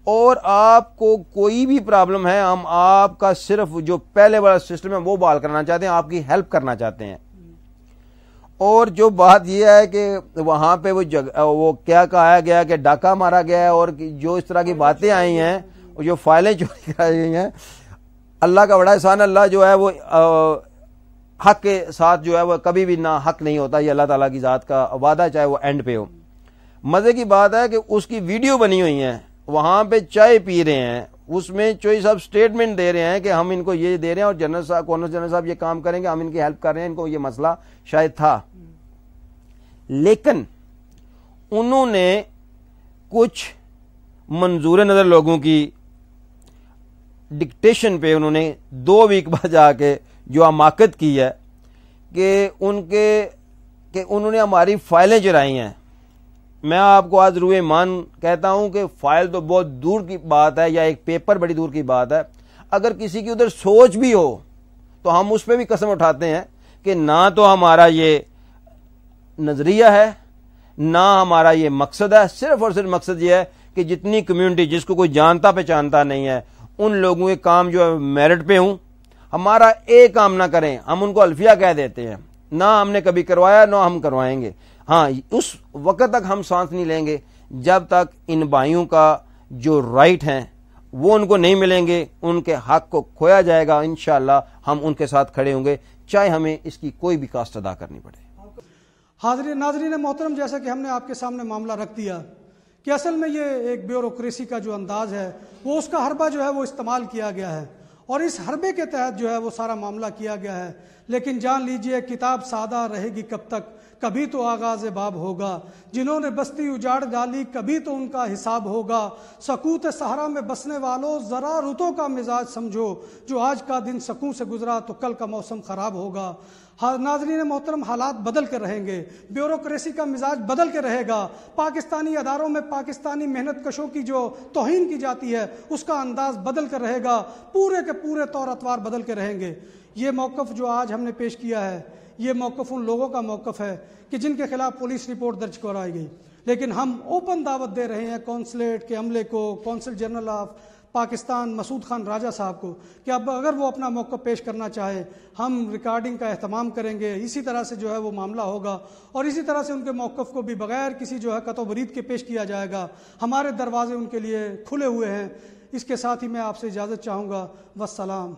اور آپ کو کوئی بھی پرابلم ہے ہم آپ کا صرف جو پہلے والا سسٹم ہے وہ بحال کرنا چاہتے ہیں، آپ کی ہیلپ کرنا چاہتے ہیں. اور جو بات یہ ہے کہ وہاں پہ وہ کیا کہا گیا کہ ڈاکہ مارا گیا ہے اور جو اس طرح کی باتیں آئی ہیں اور جو فائلیں چوری کرائی گئی ہیں، اللہ کا بڑا احسان، اللہ جو ہے وہ حق کے ساتھ جو ہے وہ کبھی بھی نہ حق نہیں ہوتا، یہ اللہ تعالیٰ کی ذات کا وعدہ چاہے وہ اینڈ پہ ہو. مزے کی بات ہے کہ اس کی ویڈیو بنی ہوئی ہیں، وہاں پہ چائے پی رہے ہیں، اس میں چوئی صاحب سٹیٹمنٹ دے رہے ہیں کہ ہم ان کو یہ دے رہے ہیں اور جنرل صاحب کونسل جنرل صاحب یہ کام کریں گے، ہم ان کی ہیلپ کر رہے ہیں، ان کو یہ مسئلہ شاید تھا. لیکن انہوں نے کچھ منظور نظر لوگوں کی ڈکٹیشن پہ انہوں نے 2 ویک بعد جا کے جو حماقت کی ہے کہ انہوں نے ہماری فائلیں چرائی ہیں. میں آپ کو آج روح ایمان کہتا ہوں کہ فائل تو بہت دور کی بات ہے یا ایک پیپر بڑی دور کی بات ہے، اگر کسی کی ادھر سوچ بھی ہو تو ہم اس پہ بھی قسم اٹھاتے ہیں کہ نہ تو ہمارا یہ نظریہ ہے نہ ہمارا یہ مقصد ہے. صرف اور صرف مقصد یہ ہے کہ جتنی کمیونٹی جس کو کوئی جانتا پہچانتا نہیں ہے ان لوگوں کے کام جو ہے میرٹ پہ ہوں، ہمارا ایک کام نہ کریں، ہم ان کو الفیہ کہہ دیتے ہیں، نہ ہم نے کبھی کروایا نہ ہم کروائیں گے. ہاں اس وقت تک ہم سانس نہیں لیں گے جب تک ان بھائیوں کا جو رائٹ ہیں وہ ان کو نہیں ملیں گے، ان کے حق کو کھویا جائے گا. انشاءاللہ ہم ان کے ساتھ کھڑے ہوں گے چاہے ہمیں اس کی کوئی بھی کاسٹ ادا کرنی پڑے. ناظرین محترم، جیسا کہ ہم نے آپ کے سامنے معاملہ رکھ دیا کہ اصل میں یہ ایک بیوروکریسی کا جو انداز ہے وہ اس کا حربہ جو ہے وہ استعمال کیا گیا ہے اور اس حربے کے تحت جو ہے وہ سارا معاملہ کیا گیا ہے. لیکن جان لیجئے کتاب سادہ رہے گی کب تک، کبھی تو آغاز باب ہوگا. جنہوں نے بستی اجاڑ ڈالی کبھی تو ان کا حساب ہوگا. سکوت صحرا میں بسنے والوں ذرا رتوں کا مزاج سمجھو، جو آج کا دن سکون سے گزرا تو کل کا موسم خراب ہوگا. ناظرین محترم، حالات بدل کر رہیں گے، بیوروکریسی کا مزاج بدل کے رہے گا. پاکستانی اداروں میں پاکستانی محنت کشوں کی جو توہین کی جاتی ہے اس کا انداز بدل کر رہے گا. پورے کے پورے طور اطوار بدل کے رہیں گے. یہ موقف جو آج ہم نے پیش کیا ہے یہ موقف ان لوگوں کا موقف ہے کہ جن کے خلاف پولیس رپورٹ درج کرائی گئی. لیکن ہم اوپن دعوت دے رہے ہیں کونسلیٹ کے عملے کو، کونسل جنرل آف پاکستان مسعود خان راجہ صاحب کو کہ اب اگر وہ اپنا موقف پیش کرنا چاہے ہم ریکارڈنگ کا اہتمام کریں گے. اسی طرح سے جو ہے وہ معاملہ ہوگا اور اسی طرح سے ان کے موقف کو بھی بغیر کسی جو ہے قطع و برید کے پیش کیا جائے گا. ہمارے دروازے ان کے لیے کھلے ہوئے ہیں. اس کے ساتھ ہی میں آپ سے اجازت چاہوں گا. والسلام.